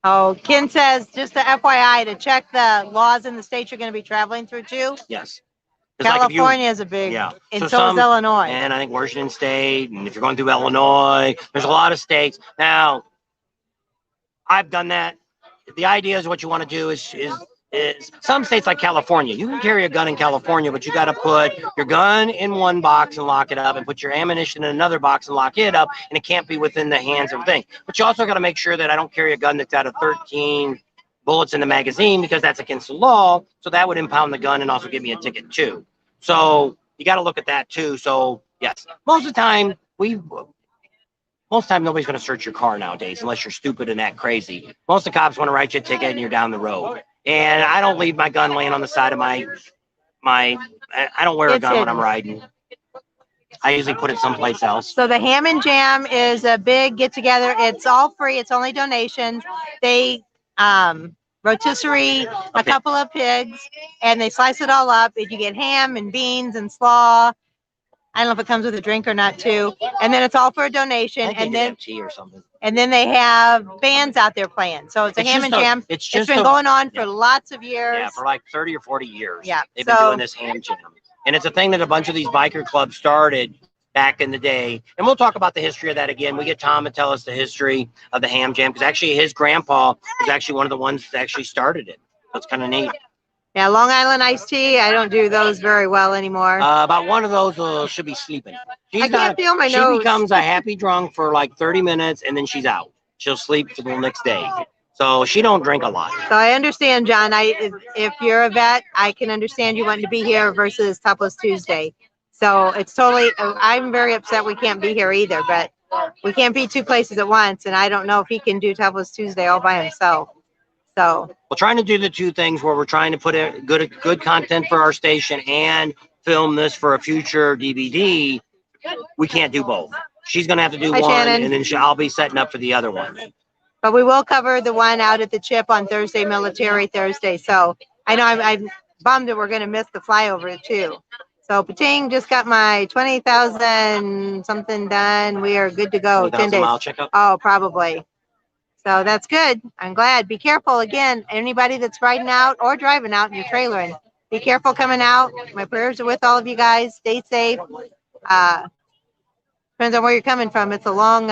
Oh, Ken says, just the FYI, to check the laws in the states you're going to be traveling through too. Yes. California is a big, yeah. and so is Illinois. And I think Washington State, and if you're going through Illinois, there's a lot of states. Now, I've done that. The idea is what you want to do is some states like California, you can carry a gun in California, but you got to put your gun in one box and lock it up, and put your ammunition in another box and lock it up, and it can't be within the hands of a thing. But you also got to make sure that I don't carry a gun that's got a 13 bullets in the magazine, because that's against the law. So that would impound the gun and also give me a ticket too. So you got to look at that too. So yes, most of the time nobody's going to search your car nowadays unless you're stupid and act crazy. Most of the cops want to write you a ticket and you're down the road. And I don't leave my gun laying on the side of I don't wear a gun when I'm riding. I usually put it someplace else. So the Ham and Jam is a big get together. It's all free. It's only donations. They rotisserie a couple of pigs, and they slice it all up, and you get ham and beans and slaw. I don't know if it comes with a drink or not too. And then it's all for a donation. And then tea or something. And then they have bands out there playing. So it's a Ham and Jam. It's been going on for lots of years. Yeah, for like 30 or 40 years. Yeah. They've been doing this Ham Jam. And it's a thing that a bunch of these biker clubs started back in the day. And we'll talk about the history of that again. We get Tom to tell us the history of the Ham Jam, because actually his grandpa was actually one of the ones that actually started it. So it's kind of neat. Yeah, Long Island iced tea. I don't do those very well anymore. About one of those should be sleeping. I can't feel my nose. She becomes a happy drunk for like 30 minutes, and then she's out. She'll sleep for the next day. So she don't drink a lot. So I understand, John. If you're a vet, I can understand you wanting to be here versus Topless Tuesday. So it's totally, I'm very upset we can't be here either, but we can't be two places at once. And I don't know if he can do Topless Tuesday all by himself. So we're trying to do the two things where we're trying to put in good content for our station and film this for a future DVD. We can't do both. She's going to have to do one, Shannon. And then I'll be setting up for the other one. But we will cover the one out at the Chip on Thursday, Military Thursday. So I know I'm bummed that we're going to miss the flyover too. So Pating, just got my 20,000 something done. We are good to go. 10 days. Mile checkup? Oh, probably. So that's good. I'm glad. Be careful again. Anybody that's riding out or driving out in your trailer, and be careful coming out. My prayers are with all of you guys. Stay safe. Depends on where you're coming from. It's a long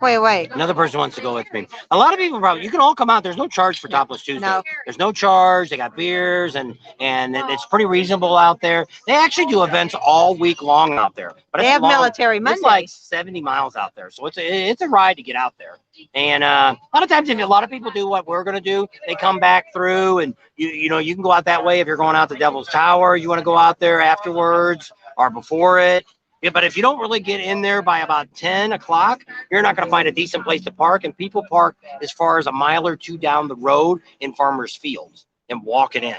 way away. Another person wants to go with me. A lot of people probably, you can all come out. There's no charge for Topless Tuesday. No. There's no charge. They got beers and it's pretty reasonable out there. They actually do events all week long out there. But they have Military Monday. It's like 70 miles out there. So it's a ride to get out there. And a lot of times, if a lot of people do what we're going to do, they come back through, and you know, you can go out that way if you're going out to Devil's Tower. You want to go out there afterwards or before it. Yeah, but if you don't really get in there by about 10 o'clock, you're not going to find a decent place to park. And people park as far as a mile or two down the road in farmers' fields and walk it in.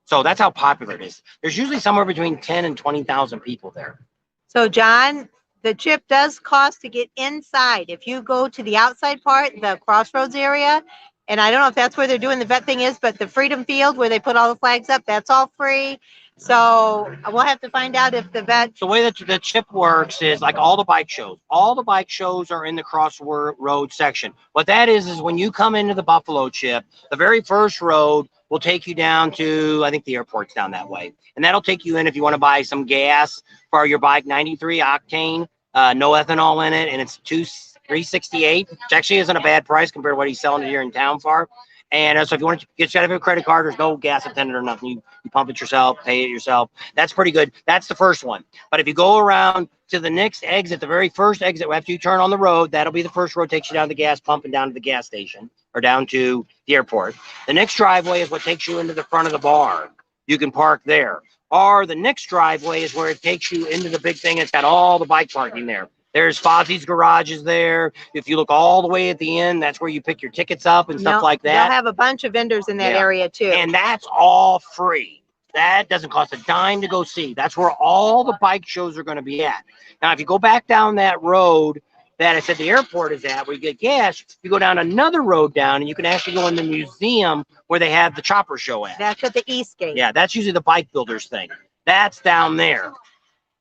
So that's how popular it is. There's usually somewhere between 10 and 20,000 people there. So, John, the Chip does cost to get inside. If you go to the outside part, the Crossroads area, and I don't know if that's where they're doing the vet thing is, but the Freedom Field where they put all the flags up, that's all free. So we'll have to find out if the vet. The way that the Chip works is like all the bike shows. All the bike shows are in the Crossroad section. What that is when you come into the Buffalo Chip, the very first road will take you down to, I think the airport's down that way. And that'll take you in if you want to buy some gas for your bike, 93 octane, no ethanol in it, and it's $368, which actually isn't a bad price compared to what he's selling it here in town for. And so if you want to get out of a credit card, there's no gas attendant or nothing. You pump it yourself, pay it yourself. That's pretty good. That's the first one. But if you go around to the next exit, the very first exit after you turn on the road, that'll be the first road, takes you down to the gas pump and down to the gas station or down to the airport. The next driveway is what takes you into the front of the barn. You can park there. Or the next driveway is where it takes you into the big thing. It's got all the bike parking there. There's Fozzie's Garage is there. If you look all the way at the end, that's where you pick your tickets up and stuff like that. They'll have a bunch of vendors in that area too. And that's all free. That doesn't cost a dime to go see. That's where all the bike shows are going to be at. Now, if you go back down that road that I said the airport is at, where you get gas, you go down another road down, and you can actually go in the museum where they have the chopper show at. That's at the East Gate. Yeah, that's usually the bike builders thing. That's down there.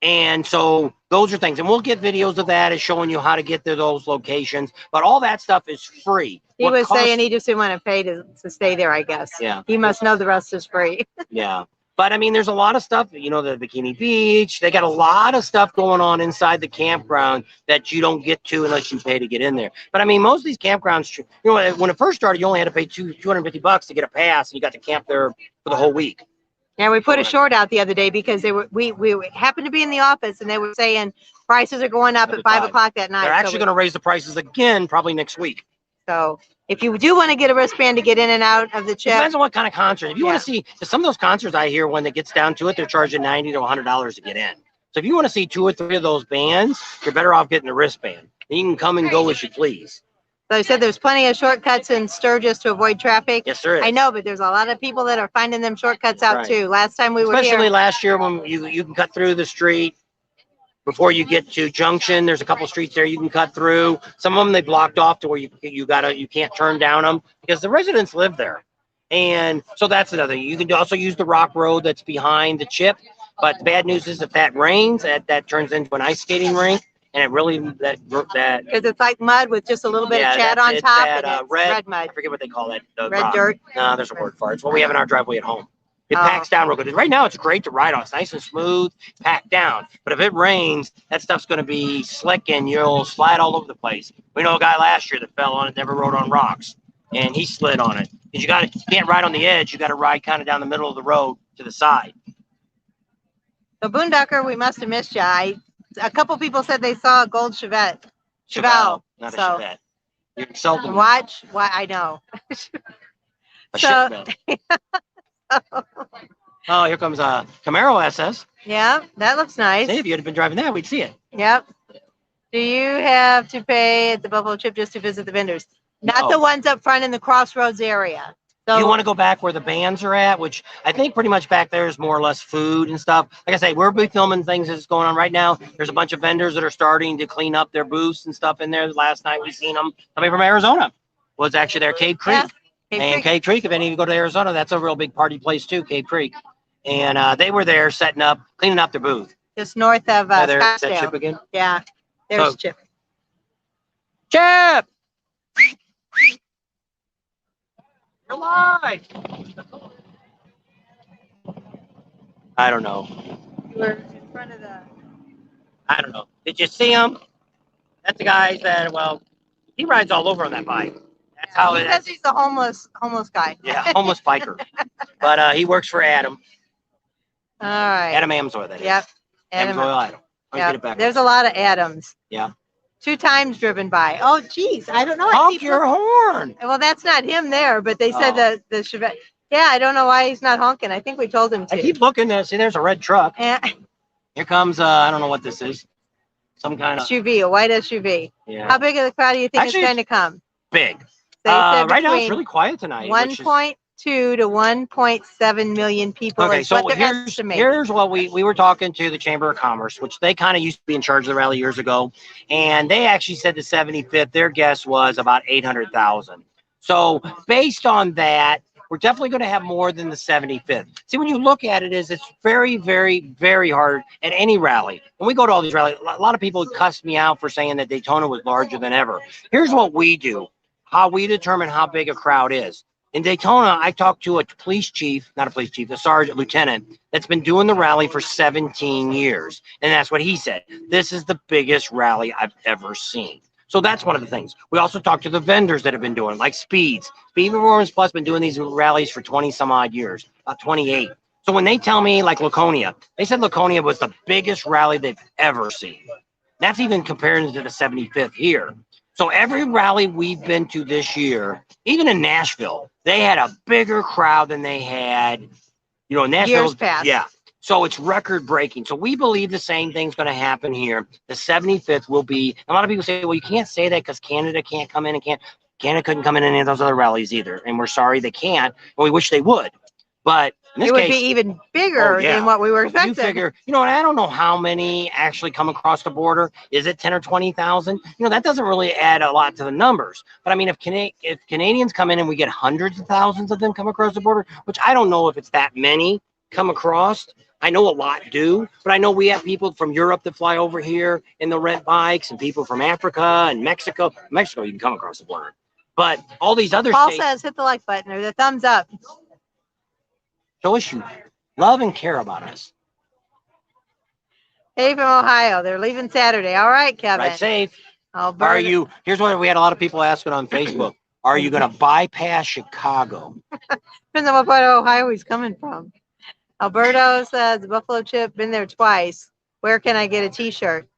And so those are things. And we'll get videos of that and showing you how to get to those locations. But all that stuff is free. He was saying he just didn't want to pay to stay there, I guess. Yeah. He must know the rest is free. Yeah. But I mean, there's a lot of stuff, you know, the Bikini Beach, they got a lot of stuff going on inside the campground that you don't get to unless you pay to get in there. But I mean, most of these campgrounds, you know, when it first started, you only had to pay $250 to get a pass, and you got to camp there for the whole week. Yeah, we put a short out the other day because we happened to be in the office and they were saying prices are going up at 5 o'clock that night. They're actually going to raise the prices again probably next week. So if you do want to get a wristband to get in and out of the chip, depends on what kind of concert. If you want to see some of those concerts, I hear when it gets down to it, they're charging $90 to $100 to get in. So if you want to see 2 or 3 of those bands, you're better off getting a wristband. And you can come and go as you please. So I said there's plenty of shortcuts in Sturgis to avoid traffic. Yes, there is. I know, but there's a lot of people that are finding them shortcuts out too. Last time we were here. Especially last year when you can cut through the street before you get to Junction. There's a couple streets there you can cut through. Some of them they blocked off to where you can't turn down them because the residents live there. And so that's another thing. You can also use the rock road that's behind the chip. But the bad news is if that rains, that turns into an ice skating rink. And it really that because it's like mud with just a little bit of chat on top. And red mud. I forget what they call that. Red dirt. No, there's a word for it. It's what we have in our driveway at home. It packs down real good. Right now, it's great to ride on. It's nice and smooth, packed down. But if it rains, that stuff's going to be slick and you'll slide all over the place. We know a guy last year that fell on it, never rode on rocks, and he slid on it. Because you can't ride on the edge. You got to ride kind of down the middle of the road to the side. So Boondocker, we must have missed you. A couple people said they saw a gold Chevette. Chevelle. Not a Chevette. You seldom watch. Why I know. Oh, here comes a Camaro SS. Yeah, that looks nice. See, if you had been driving that, we'd see it. Yep. Do you have to pay at the Buffalo Chip just to visit the vendors? Not the ones up front in the Crossroads area. So you want to go back where the bands are at, which I think pretty much back there is more or less food and stuff. Like I say, we're filming things that's going on right now. There's a bunch of vendors that are starting to clean up their booths and stuff in there. Last night we seen them. Somebody from Arizona was actually there, Cave Creek. Yeah, Cave Creek, if any of you go to Arizona, that's a real big party place too, Cave Creek. And they were there setting up, cleaning up their booth. Just north of there's Scottsdale. that Chip again? Yeah, there's Chip. Chip! You're live! I don't know. You were in front of the... I don't know. Did you see him? That's the guy that, well, he rides all over on that bike. That's how it is. Because he's the homeless guy. Yeah, homeless biker. But he works for Adam. All right. Adam Amsoil, that is. Yep. Adam. Yep. There's a lot of Adams. Yeah. 2 times driven by. Oh, geez. I don't know. Honk your horn. Well, that's not him there, but they said the Chevette. Yeah, I don't know why he's not honking. I think we told him to. I keep looking there. See, there's a red truck. Yeah. Here comes, I don't know what this is. Some kind of SUV, a white SUV. Yeah. How big of the crowd do you think is going to come? Big. Right now it's really quiet tonight. 1.2 to 1.7 million people. Okay, so here's what we were talking to the Chamber of Commerce, which they kind of used to be in charge of the rally years ago, and they actually said the 75th, their guess was about 800,000. So based on that, we're definitely going to have more than the 75th. See, when you look at it, it's very, very, very hard at any rally. When we go to all these rallies, a lot of people cuss me out for saying that Daytona was larger than ever. Here's what we do, how we determine how big a crowd is. In Daytona, I talked to a police chief, not a police chief, a sergeant lieutenant that's been doing the rally for 17 years. And that's what he said. This is the biggest rally I've ever seen. So that's one of the things. We also talked to the vendors that have been doing, like Speed Performance Plus, been doing these rallies for 20 some odd years, about 28. So when they tell me, like Laconia, they said Laconia was the biggest rally they've ever seen. That's even comparing to the 75th here. So every rally we've been to this year, even in Nashville, they had a bigger crowd than they had, Nashville. Years past. Yeah. So it's record breaking. So we believe the same thing's going to happen here. The 75th will be, a lot of people say, well, you can't say that because Canada can't come in and Canada couldn't come in any of those other rallies either. And we're sorry they can't. And we wish they would. But In this It would case, be even bigger oh, yeah. than what we were you expecting. figure, you know, and I don't know how many actually come across the border. Is it 10 or 20,000? You know, that doesn't really add a lot to the numbers. But I mean, if Canadians come in and we get hundreds of thousands of them come across the border, which I don't know if it's that many come across. I know a lot do, but I know we have people from Europe that fly over here and they'll rent bikes, and people from Africa and Mexico. Mexico, you can come across the border. But all these other Paul states says hit the like button or the thumbs up. show us you love and care about us. Hey, from Ohio. They're leaving Saturday. All right, Kevin. Ride safe. Alberta. Are you? Here's what we had a lot of people asking on Facebook. Are you going to bypass Chicago? Depends on what part of Ohio he's coming from. Alberto says Buffalo Chip, been there twice. Where can I get a T-shirt?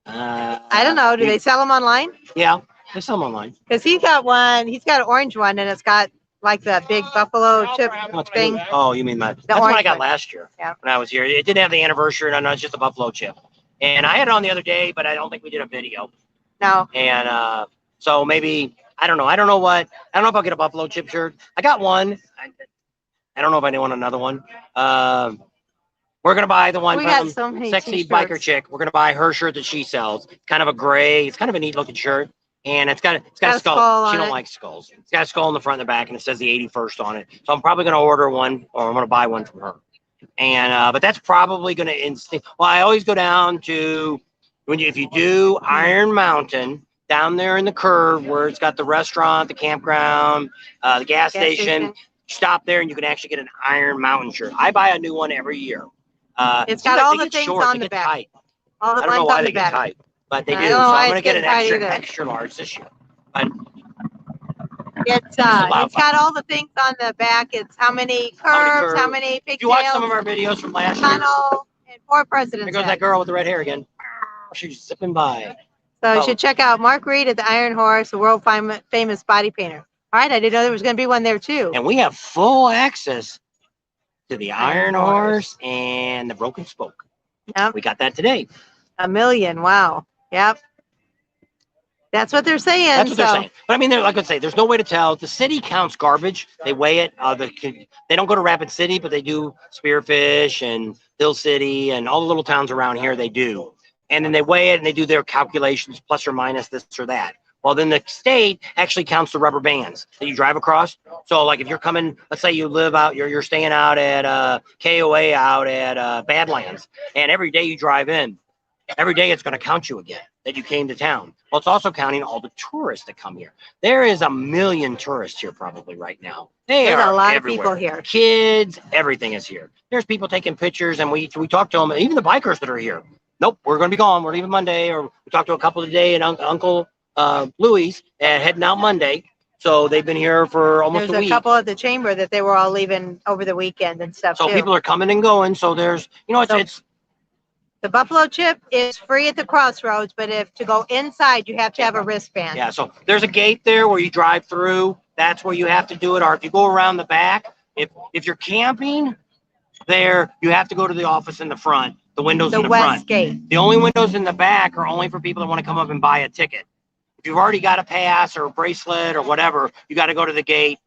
I don't know. Do they sell them online? Yeah, they sell them online. Because he's got one. He's got an orange one, and it's got like the big Buffalo Chip thing. Oh, you mean that's what I got last year Yeah. when I was here. It didn't have the anniversary, no, it's just a Buffalo Chip. And I had it on the other day, but I don't think we did a video. No. And so maybe I don't know. I don't know if I'll get a Buffalo Chip shirt. I got one. I don't know if I want another one. We're gonna buy the one We got from so many Sexy t-shirts. Biker Chick. We're gonna buy her shirt that she sells. It's kind of a gray. It's kind of a neat looking shirt, and it's got a skull. She don't like skulls. It's got a skull in the front and the back, and it says the 81st on it. So I'm probably gonna order one, or I'm gonna buy one from her. And but that's probably gonna instinct. Well, I always go down to if you do Iron Mountain down there in the curve where it's got the restaurant, the campground, the gas station. Stop there and you can actually get an Iron Mountain shirt. I buy a new one every year. It's got all the things on the back. Tight. All the I don't know ones why on they the get back. tight, but they I do. don't So know why I'm gonna it's get an getting tight either. extra large this year. But It's got all the things on the back. It's how many curves, how many If you watch some pigtails, of our videos from last year, tunnel, and 4 presidents. there goes that girl with the red hair again. She's zipping by. So you should check out Mark Reed at the Iron Horse, the world famous body painter. All right, I didn't know there was going to be one there too. And we have full access to the Iron Horse and the Broken Spoke. Yep. We got that today. $1 million. Wow. Yep. That's what they're saying. That's what they're saying. But I mean, like I say, there's no way to tell. The city counts garbage. They weigh it. They don't go to Rapid City, but they do Spearfish and Hill City and all the little towns around here. They do. And then they weigh it and they do their calculations, plus or minus this or that. Well, then the state actually counts the rubber bands that you drive across. So, like, if you're coming, let's say you live out, you're staying out at KOA out at Badlands, and every day you drive in, every day it's going to count you again that you came to town. Well, it's also counting all the tourists that come here. There is 1 million tourists here probably right now. There's a lot everywhere. of people here. Kids, everything is here. There's people taking pictures, and we talk to them, even the bikers that are here. Nope, we're going to be gone. We're leaving Monday, or we talked to a couple today, and Uncle Louis heading out Monday. So they've been here for almost a week. There's a couple at the chamber that they were all leaving over the weekend and stuff so too. People are coming and going. So there's, it's the Buffalo Chip is free at the crossroads, but to go inside, you have to have a wristband. Yeah, so there's a gate there where you drive through. That's where you have to do it. Or if you go around the back, if you're camping there, you have to go to the office in the front. The windows in the front. West gate. The only windows in the back are only for people that want to come up and buy a ticket. If you've already got a pass or a bracelet or whatever, you got to go to the gate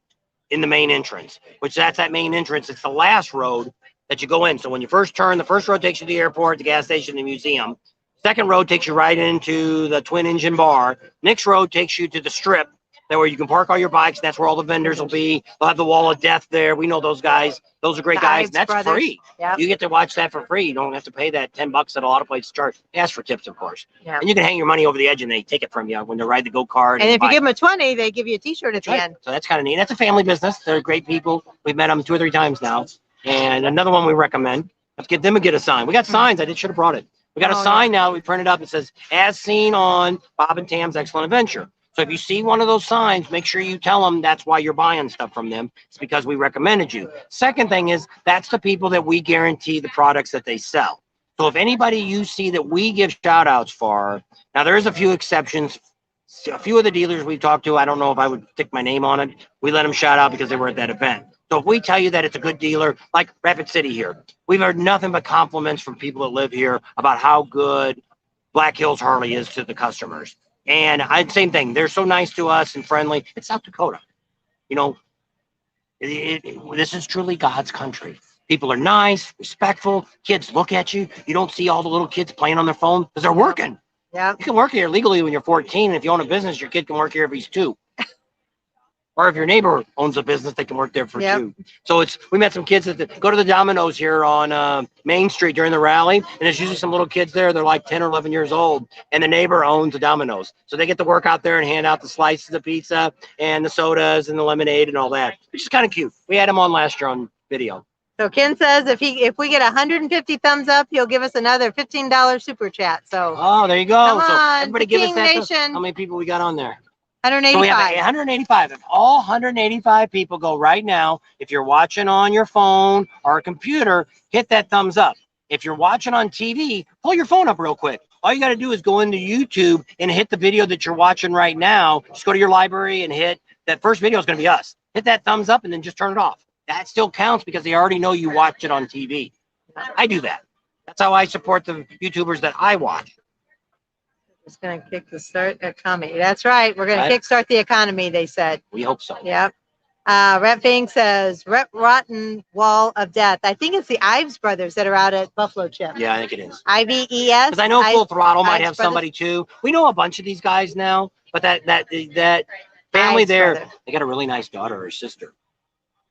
in the main entrance, which that's that main entrance. It's the last road that you go in. So when you first turn, the first road takes you to the airport, the gas station, the museum. Second road takes you right into the twin engine bar. Next road takes you to the strip, where you can park all your bikes. That's where all the vendors will be. They'll have the wall of death there. We know those guys. Those are great guys. That's free. Yep. You get to watch that for free. You don't have to pay that $10 that a lot of places charge. They ask for tips, of course. Yeah. And you can hang your money over the edge and they take it from you when they ride the go-kart. And if you give them a 20, they give you a T-shirt at the end. So that's kind of neat. That's a family business. They're great people. We've met them 2 or 3 times now. And another one we recommend. Let's get them to get a sign. We got signs. I should have brought it. We got a sign now. We printed up. It says, as seen on Bob and Tam's Excellent Adventure. So if you see one of those signs, make sure you tell them that's why you're buying stuff from them. It's because we recommended you. Second thing is, that's the people that we guarantee the products that they sell. So if anybody you see that we give shout outs for, now there is a few exceptions. A few of the dealers we talked to, I don't know if I would stick my name on it. We let them shout out because they were at that event. So if we tell you that it's a good dealer, like Rapid City here, we've heard nothing but compliments from people that live here about how good Black Hills Harley is to the customers. And same thing. They're so nice to us and friendly. It's South Dakota. This is truly God's country. People are nice, respectful. Kids look at you. You don't see all the little kids playing on their phone because they're working. Yeah. You can work here legally when you're 14. And if you own a business, your kid can work here if he's 2. Or if your neighbor owns a business, they can work there for 2. So we met some kids that go to the Domino's here on Main Street during the rally, and there's usually some little kids there. They're like 10 or 11 years old, and the neighbor owns a Domino's, so they get to work out there and hand out the slices of pizza and the sodas and the lemonade and all that, which is kind of cute. We had him on last year on video. So Ken says if we get 150 thumbs up, he'll give us another $15 super chat. So there you go. Come So on, everybody the give us King that. Nation. How many people we got on there? 185. So we have 185. If all 185 people go right now, if you're watching on your phone or a computer, hit that thumbs up. If you're watching on TV, pull your phone up real quick. All you got to do is go into YouTube and hit the video that you're watching right now. Just go to your library and hit that first video is going to be us. Hit that thumbs up and then just turn it off. That still counts because they already know you watch it on TV. I do that. That's how I support the YouTubers that I watch. It's going to kick the start economy. That's right. We're going to kickstart the economy, they said. We hope so. Yep. Rep Fing says, Rotten Wall of Death. I think it's the Ives brothers that are out at Buffalo Chip. Yeah, I think it is. IVES. Because I know Full Throttle might Ives have somebody too. We know a bunch of these guys now, but that family Ives there, brother. they got a really nice daughter or sister.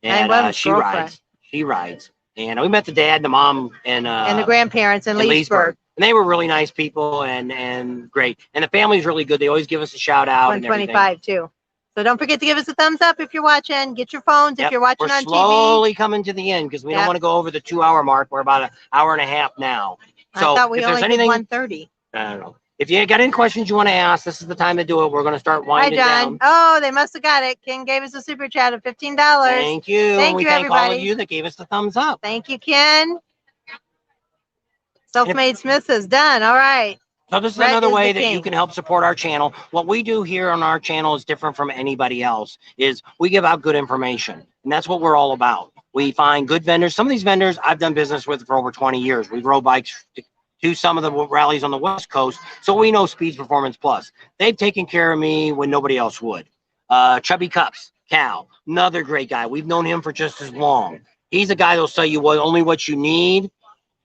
And And she rides. She rides. And we met the dad, the mom, and the grandparents in Leesburg. And they were really nice people and great. And the family's really good. They always give us a shout out. 125 too. So don't forget to give us a thumbs up if you're watching. Get your phones if you're watching on TV. We're slowly coming to the end because we don't want to go over the 2-hour mark. We're about an hour and a half now. So I thought we if there's only anything, did 130. I don't know. If you got any questions you want to ask, this is the time to do it. We're going to start winding Hi, John. down. Oh, they must have got it. Ken gave us a super chat of $15. Thank you. Thank we you, thank all everybody. of you that gave us the thumbs up. Thank you, Ken. Self-Made Smith says done. All right. So this is Red another is way the that you king. can help support our channel. What we do here on our channel is different from anybody else, is we give out good information. And that's what we're all about. We find good vendors. Some of these vendors I've done business with for over 20 years. We've rode bikes to some of the rallies on the West Coast. So we know Speeds Performance Plus. They've taken care of me when nobody else would. Chubby Cups, Cal, another great guy. We've known him for just as long. He's a guy that'll sell you only what you need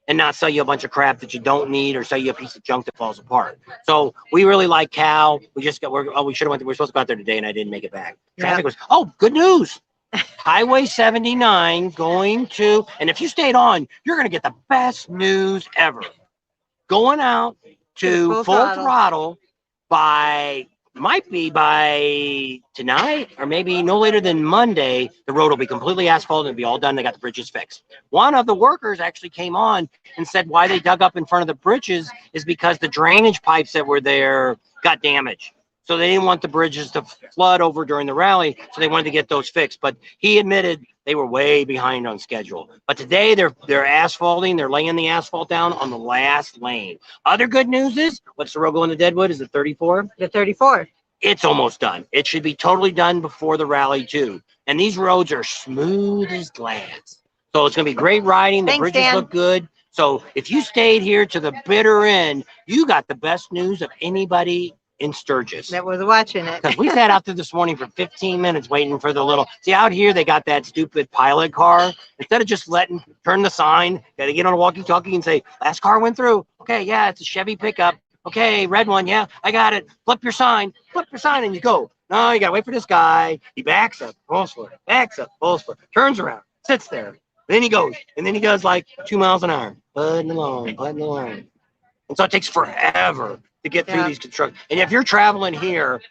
and not sell you a bunch of crap that you don't need or sell you a piece of junk that falls apart. So we really like Cal. We just got, we should have went, we were supposed to go out there today and I didn't make it back. Traffic was, good news. Highway 79 going to, and if you stayed on, you're going to get the best news ever. Going out to full throttle might be by tonight or maybe no later than Monday. The road will be completely asphalted and be all done. They got the bridges fixed. One of the workers actually came on and said why they dug up in front of the bridges is because the drainage pipes that were there got damaged. So they didn't want the bridges to flood over during the rally, so they wanted to get those fixed. But he admitted they were way behind on schedule. But today they're asphalting, they're laying the asphalt down on the last lane. Other good news is, what's the road going to Deadwood? Is it 34? The 34. It's almost done. It should be totally done before the rally too. And these roads are smooth as glass. So it's going to be great riding. The bridges look good. So if you stayed here to the bitter end, you got the best news of anybody in Sturgis. That was watching it. Because we sat out there this morning for 15 minutes waiting for the little, see out here, they got that stupid pilot car. Instead of just turn the sign, got to get on a walkie-talkie and say, last car went through. Okay, yeah, it's a Chevy pickup. Okay, red one, yeah, I got it. Flip your sign, and you go. No, you got to wait for this guy. He backs up, pulls for it, backs up, pulls for it, turns around, sits there. Then he goes, and then he does like 2 miles an hour. Putting along. And so it takes forever to get through these construction. And if you're traveling here,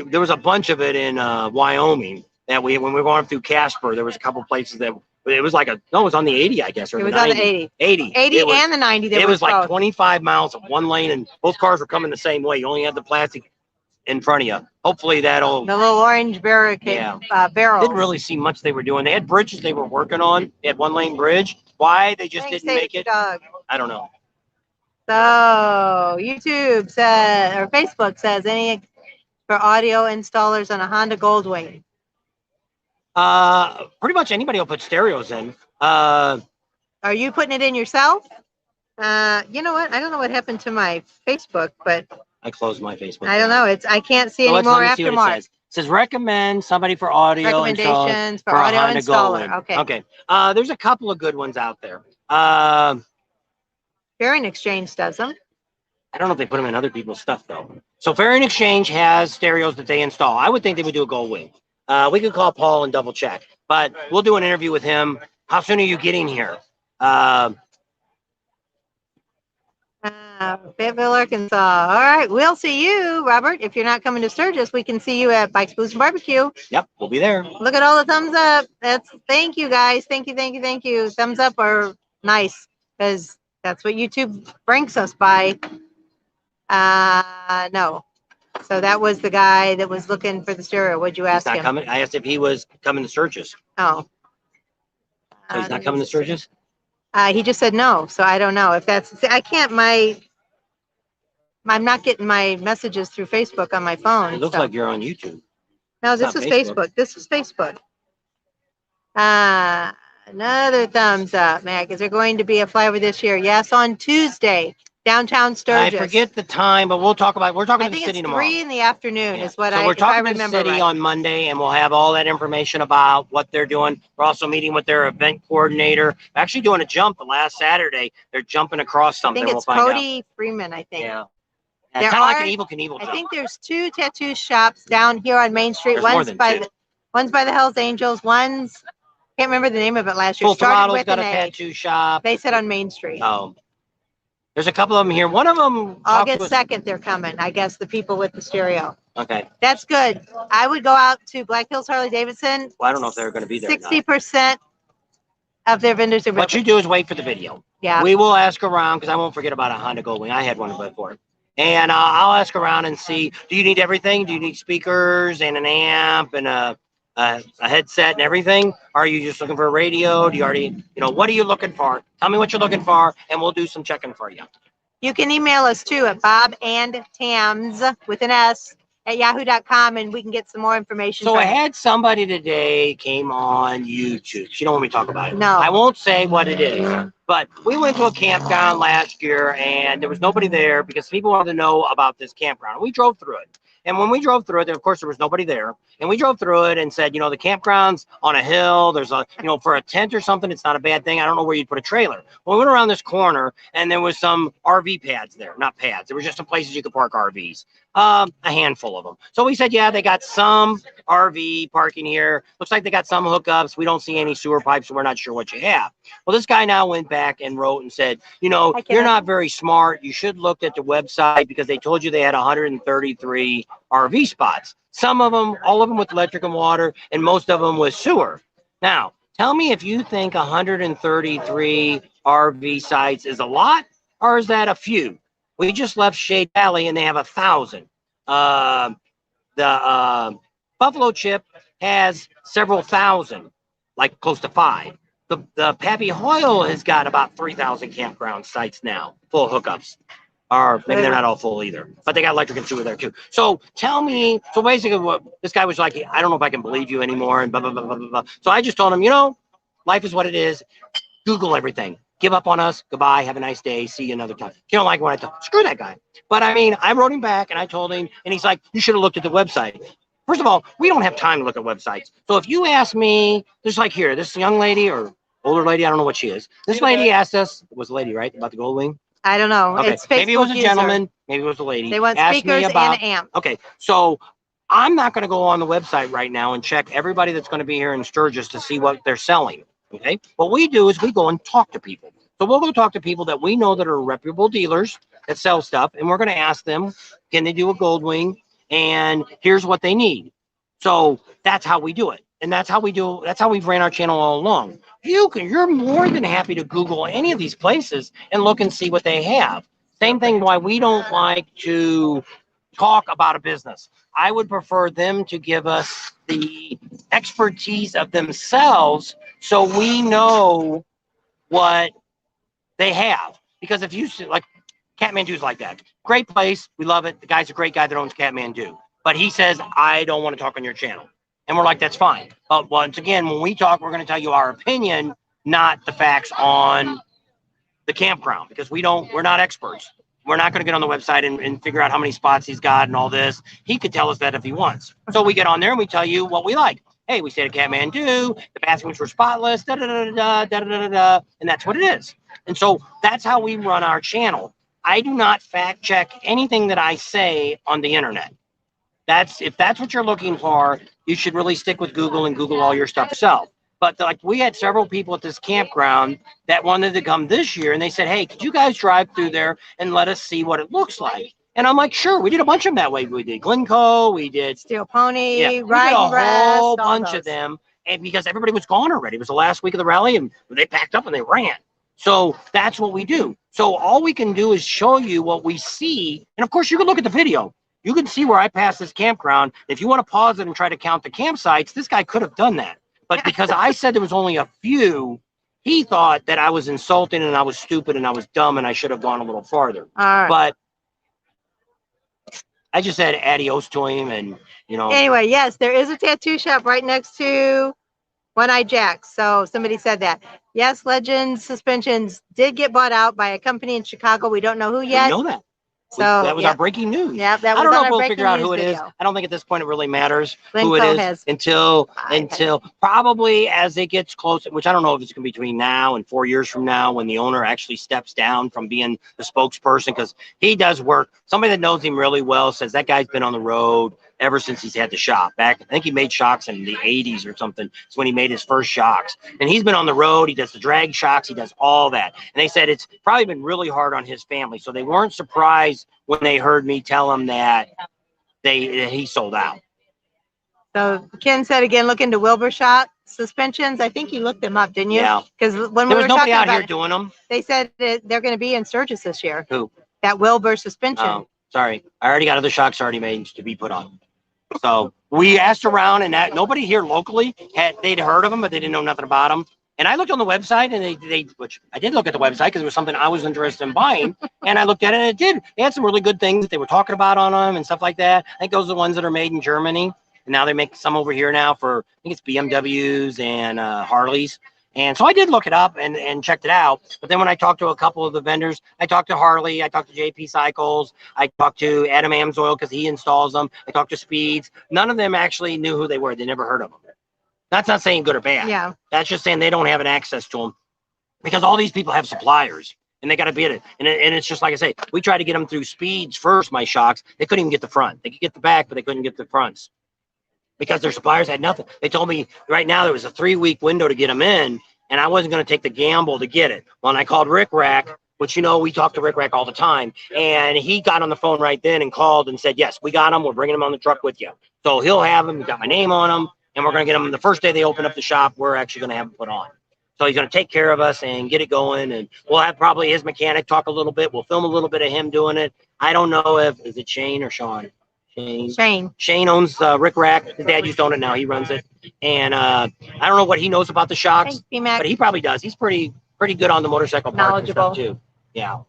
there was a bunch of it in Wyoming that when we were going through Casper, there was a couple places that it was like it was on the 80, I guess. Or it was 90. on the 80. 80. 80 and the 90. It was like 25 miles of one lane, and both cars were coming the same way. You only had the plastic in front of you. Hopefully that'll. The little orange barricade barrel. Didn't really see much they were doing. They had bridges they were working on. They had one lane bridge. Why they just didn't make it? Dog. I don't know. So YouTube says, or Facebook says, any for audio installers on a Honda Goldwing? Pretty much anybody will put stereos in. Are you putting it in yourself? You know what? I don't know what happened to my Facebook, but I closed my Facebook. I don't know. I can't see anymore after March. says recommend somebody for audio Recommendations for a audio Honda installer. Goldwing. Okay. Okay. There's a couple of good ones out there. Bearing Exchange does them. I don't know if they put them in other people's stuff though. So Fairing Exchange has stereos that they install. I would think they would do a Goldwing. We could call Paul and double check, but we'll do an interview with him. How soon are you getting here? Fayetteville, Arkansas. All right, we'll see you, Robert. If you're not coming to Sturgis, we can see you at Bikes, Booze, and Barbecue. Yep, we'll be there. Look at all the thumbs up. Thank you, guys. Thank you. Thumbs up are nice because that's what YouTube ranks us by. No. So that was the guy that was looking for the stereo. What'd you He's ask not him? coming. I asked if he was coming to Sturgis. Oh. So he's not coming to Sturgis? He just said no. So I don't know if that's. I can't. I'm not getting my messages through Facebook on my phone. It looks like you're on YouTube. No, It's this not is Facebook. This is Facebook. Another thumbs up, Mag. Is there going to be a flyover this year? Yes, on Tuesday, downtown Sturgis. I forget the time, but we're talking I to the think city it's tomorrow. 3 in the afternoon is what So I we're if I talking to the remember city right. on Monday, and we'll have all that information about what they're doing. We're also meeting with their event coordinator. We're actually doing a jump the last Saturday. They're jumping across I something. think it's we'll find Cody Freeman, I think. Yeah. There It's kind of like are- an Evil Knievel I jump. think there's 2 tattoo shops down here on Main Street. There's more One's than by 2. one's by the Hells Angels. One's can't remember the name of it last year. Full Started Throttle's with got an a A. tattoo shop. They said on Main Street. Oh. There's a couple of them here. One of them. August 2nd, they're coming. I guess the people with the stereo. Okay. That's good. I would go out to Black Hills Harley Davidson. Well, I don't know if they're going to be there. 60% of their vendors are. What you do is wait for the video. Yeah. We will ask around because I won't forget about a Honda Goldwing. I had one before. And I'll ask around and see, do you need everything? Do you need speakers and an amp and a headset and everything? Are you just looking for a radio? Do you already, what are you looking for? Tell me what you're looking for, and we'll do some checking for you. You can email us too at bobandtams with an S at yahoo.com, and we can get some more information. So I from you. had somebody today came on YouTube. She don't want me to talk about it. No. I won't say what it is. But we went to a campground last year, and there was nobody there because people wanted to know about this campground. We drove through it. And when we drove through it, of course, there was nobody there. And we drove through it and said, the campground's on a hill. There's a, for a tent or something, it's not a bad thing. I don't know where you'd put a trailer. Well, we went around this corner, and there was some RV pads there. Not pads. There were just some places you could park RVs. A handful of them. So we said, yeah, they got some RV parking here. Looks like they got some hookups. We don't see any sewer pipes, so we're not sure what you have. Well, this guy now went back and wrote and said, you're not very smart. You should look at the website because they told you they had 133 RV spots. Some of them, all of them with electric and water, and most of them with sewer. Now, tell me if you think 133 RV sites is a lot, or is that a few? We just left Shade Valley, and they have 1,000. The Buffalo Chip has several thousand, like close to 5. The Pappy Hoyle has got about 3,000 campground sites now, full hookups. Or maybe they're not all full either, but they got electric and sewer there too. So tell me, so basically what this guy was like, I don't know if I can believe you anymore, and blah, blah, blah, blah, blah. So I just told him, life is what it is. Google everything. Give up on us. Goodbye. Have a nice day. See you another time. You don't like what I thought. Screw that guy. But I wrote him back and I told him, and he's like, you should have looked at the website. First of all, we don't have time to look at websites. So if you ask me, there's like here, this young lady or older lady, I don't know what she is. This lady asked us, it was a lady, right? About the Goldwing? I don't know. Okay. It's Facebook Maybe it was a user. gentleman. Maybe it was a lady. They want Asked speakers me about, and an amp. Okay. So I'm not going to go on the website right now and check everybody that's going to be here in Sturgis to see what they're selling. Okay. What we do is we go and talk to people. So we'll go talk to people that we know that are reputable dealers that sell stuff. And we're going to ask them, can they do a Goldwing? And here's what they need. So that's how we do it. And that's how we've ran our channel all along. You're more than happy to Google any of these places and look and see what they have. Same thing why we don't like to talk about a business. I would prefer them to give us the expertise of themselves so we know what they have. Because if you see, like, Kathmandu's like that. Great place. We love it. The guy's a great guy that owns Kathmandu. But he says, I don't want to talk on your channel. And we're like, that's fine. But once again, when we talk, we're going to tell you our opinion, not the facts on the campground, because we're not experts. we're not going to get on the website and figure out how many spots he's got and all this. He could tell us that if he wants. So we get on there and we tell you what we like. Hey, we stayed at Kathmandu. The bathrooms were spotless. Da da da da da da da da. And that's what it is. And so that's how we run our channel. I do not fact check anything that I say on the internet. If that's what you're looking for, you should really stick with Google and Google all your stuff yourself. But like we had several people at this campground that wanted to come this year, and they said, "Hey, could you guys drive through there and let us see what it looks like?" And I'm like, "Sure." We did a bunch of them that way. We did Glencoe, we did Steel Pony, we did Ride and a Rest, whole all bunch those. of them, and because everybody was gone already, it was the last week of the rally, and they packed up and they ran. So that's what we do. So all we can do is show you what we see, and of course you can look at the video. You can see where I passed this campground. If you want to pause it and try to count the campsites, this guy could have done that. But because I said there was only a few, he thought that I was insulting and I was stupid and I was dumb and I should have gone a little farther. All right. But I just said adios to him, and Anyway, yes, there is a tattoo shop right next to One Eye Jack's. So somebody said that. Yes, Legends Suspensions did get bought out by a company in Chicago. We don't know who yet. we know that. So That was our breaking news. Yeah, that was I don't know on if our we'll figure out breaking who it news is. video. I don't think at this point it really matters who Glencoe it has is until five. probably as it gets closer, which I don't know if it's going to be between now and 4 years from now when the owner actually steps down from being the spokesperson, because he does work. Somebody that knows him really well says that guy's been on the road ever since he's had the shop. Back, I think he made shocks in the 80s or something. It's when he made his first shocks. And he's been on the road. He does the drag shocks. He does all that. And they said it's probably been really hard on his family. So they weren't surprised when they heard me tell him that he sold out. So Ken said again, look into Wilbur Shot Suspensions. I think you looked them up, didn't you? Yeah. Because when we There was were nobody talking out about here it, doing them. they said that they're going to be in Sturgis this year. Who? That Wilbur Suspension. Oh, sorry. I already got other shocks already made to be put on. So we asked around, and that nobody here locally they'd heard of them, but they didn't know nothing about them. And I looked on the website, and which I did look at the website because it was something I was interested in buying. And I looked at it, and they had some really good things that they were talking about on them and stuff like that. I think those are the ones that are made in Germany. And now they make some over here now for, I think it's BMWs and Harleys. And so I did look it up and checked it out. But then when I talked to a couple of the vendors, I talked to Harley, I talked to JP Cycles, I talked to Adam Amsoil because he installs them. I talked to Speeds. None of them actually knew who they were. They never heard of them. That's not saying good or bad. Yeah. That's just saying they don't have an access to them because all these people have suppliers and they got to be at it. And it's just like I say, we tried to get them through Speeds first, my shocks. They couldn't even get the front. They could get the back, but they couldn't get the fronts because their suppliers had nothing. They told me right now there was a 3-week window to get them in, and I wasn't going to take the gamble to get it. When I called Rick Rack, which, we talk to Rick Rack all the time, and he got on the phone right then and called and said, yes, we got them. We're bringing them on the truck with you. So he'll have them. He's got my name on them, and we're going to get them the first day they open up the shop. We're actually going to have them put on. So he's going to take care of us and get it going, and we'll have probably his mechanic talk a little bit. We'll film a little bit of him doing it. I don't know is it Shane or Sean? Shane owns Rick Rack. His dad used to own it. Now he runs it. And I don't know what he knows about the shocks, but he probably does. He's pretty good on the motorcycle parts and stuff too. Yeah.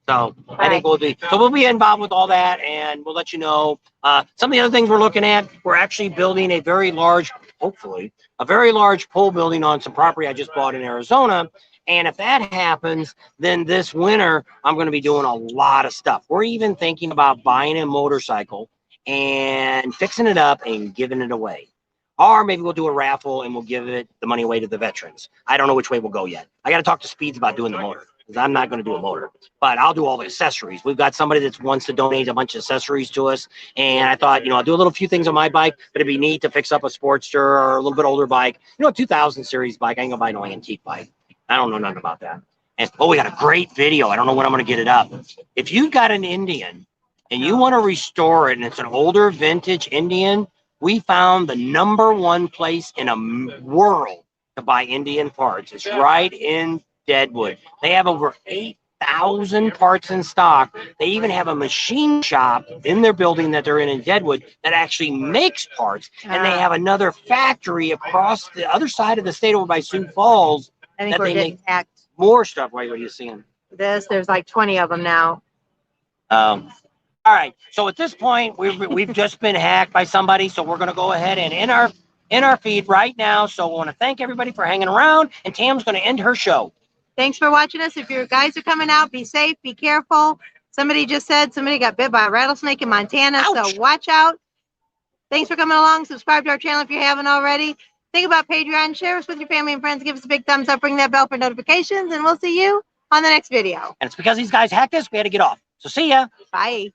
So I think we'll be involved with all that, and we'll let you know. Some of the other things we're looking at, we're actually building a very large, hopefully, a very large pole building on some property I just bought in Arizona. And if that happens, then this winter, I'm going to be doing a lot of stuff. We're even thinking about buying a motorcycle and fixing it up and giving it away. Or maybe we'll do a raffle and we'll give the money away to the veterans. I don't know which way we'll go yet. I got to talk to Speeds about doing the motor, because I'm not going to do a motor, but I'll do all the accessories. We've got somebody that wants to donate a bunch of accessories to us. And I thought, I'll do a few things on my bike, but it'd be neat to fix up a Sportster or a little bit older bike. A 2000 series bike. I ain't going to buy no antique bike. I don't know nothing about that. And, we got a great video. I don't know when I'm going to get it up. If you've got an Indian and you want to restore it, and it's an older vintage Indian, we found the #1 place in the world to buy Indian parts. It's right in Deadwood. They have over 8,000 parts in stock. They even have a machine shop in their building that they're in Deadwood that actually makes parts. And they have another factory across the other side of the state over by Sioux Falls I think that we're they getting make hacked. more stuff. What are you seeing? There's like 20 of them now. All right. So at this point, we've just been hacked by somebody. So we're going to go ahead and in our feed right now. So I want to thank everybody for hanging around. And Tam's going to end her show. Thanks for watching us. If your guys are coming out, be safe, be careful. Somebody just said somebody got bit by a rattlesnake in Montana. Ouch. So watch out. Thanks for coming along. Subscribe to our channel if you haven't already. Think about Patreon. Share us with your family and friends. Give us a big thumbs up. Ring that bell for notifications. And we'll see you on the next video. And it's because these guys hacked us, we had to get off. So see ya. Bye.